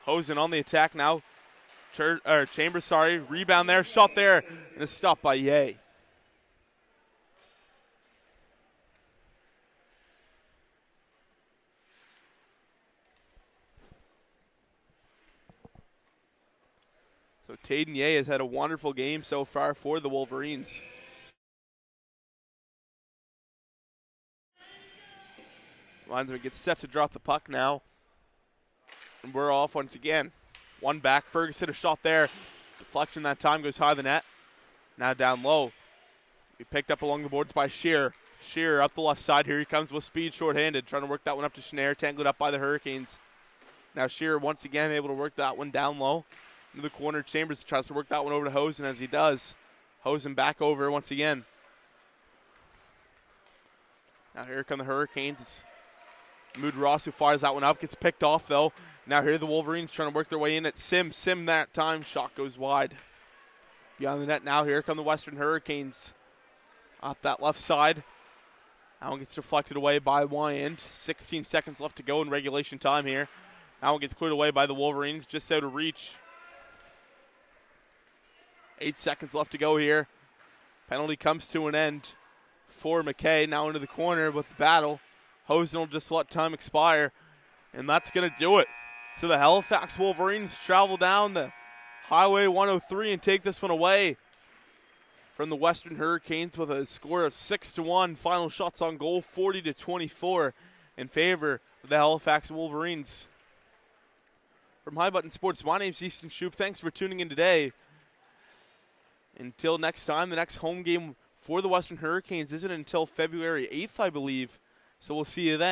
Hosen on the attack now. Chambers, rebound there, shot there, and a stop by Yeh. So Tayden Yeh has had a wonderful game so far for the Wolverines. Linesman gets set to drop the puck now. And we're off once again. One back. Ferguson, a shot there. Deflection that time goes high of the net. Now down low. He picked up along the boards by Shearer. Shearer up the left side. Here he comes with speed, short-handed. Trying to work that one up to Schneider. Tangled up by the Hurricanes. Now Shearer once again able to work that one down low. Into the corner. Chambers tries to work that one over to Hosen as he does. Hosen back over once again. Now here come the Hurricanes. Mood Ross who fires that one up. Gets picked off though. Now here are the Wolverines trying to work their way in at Sim. Sim that time. Shot goes wide. Beyond the net now. Here come the Western Hurricanes. Up that left side. That one gets deflected away by Wyand. 16 seconds left to go in regulation time here. That one gets cleared away by the Wolverines. Just out of reach. 8 seconds left to go here. Penalty comes to an end for McKay. Now into the corner with the battle. Hosen will just let time expire. And that's going to do it. So the Halifax Wolverines travel down the Highway 103 and take this one away from the Western Hurricanes with a score of 6-1. Final shots on goal, 40-24 in favor of the Halifax Wolverines. From High Button Sports, my name's Easton Shoup. Thanks for tuning in today. Until next time, the next home game for the Western Hurricanes isn't until February 8th, I believe. So we'll see you then.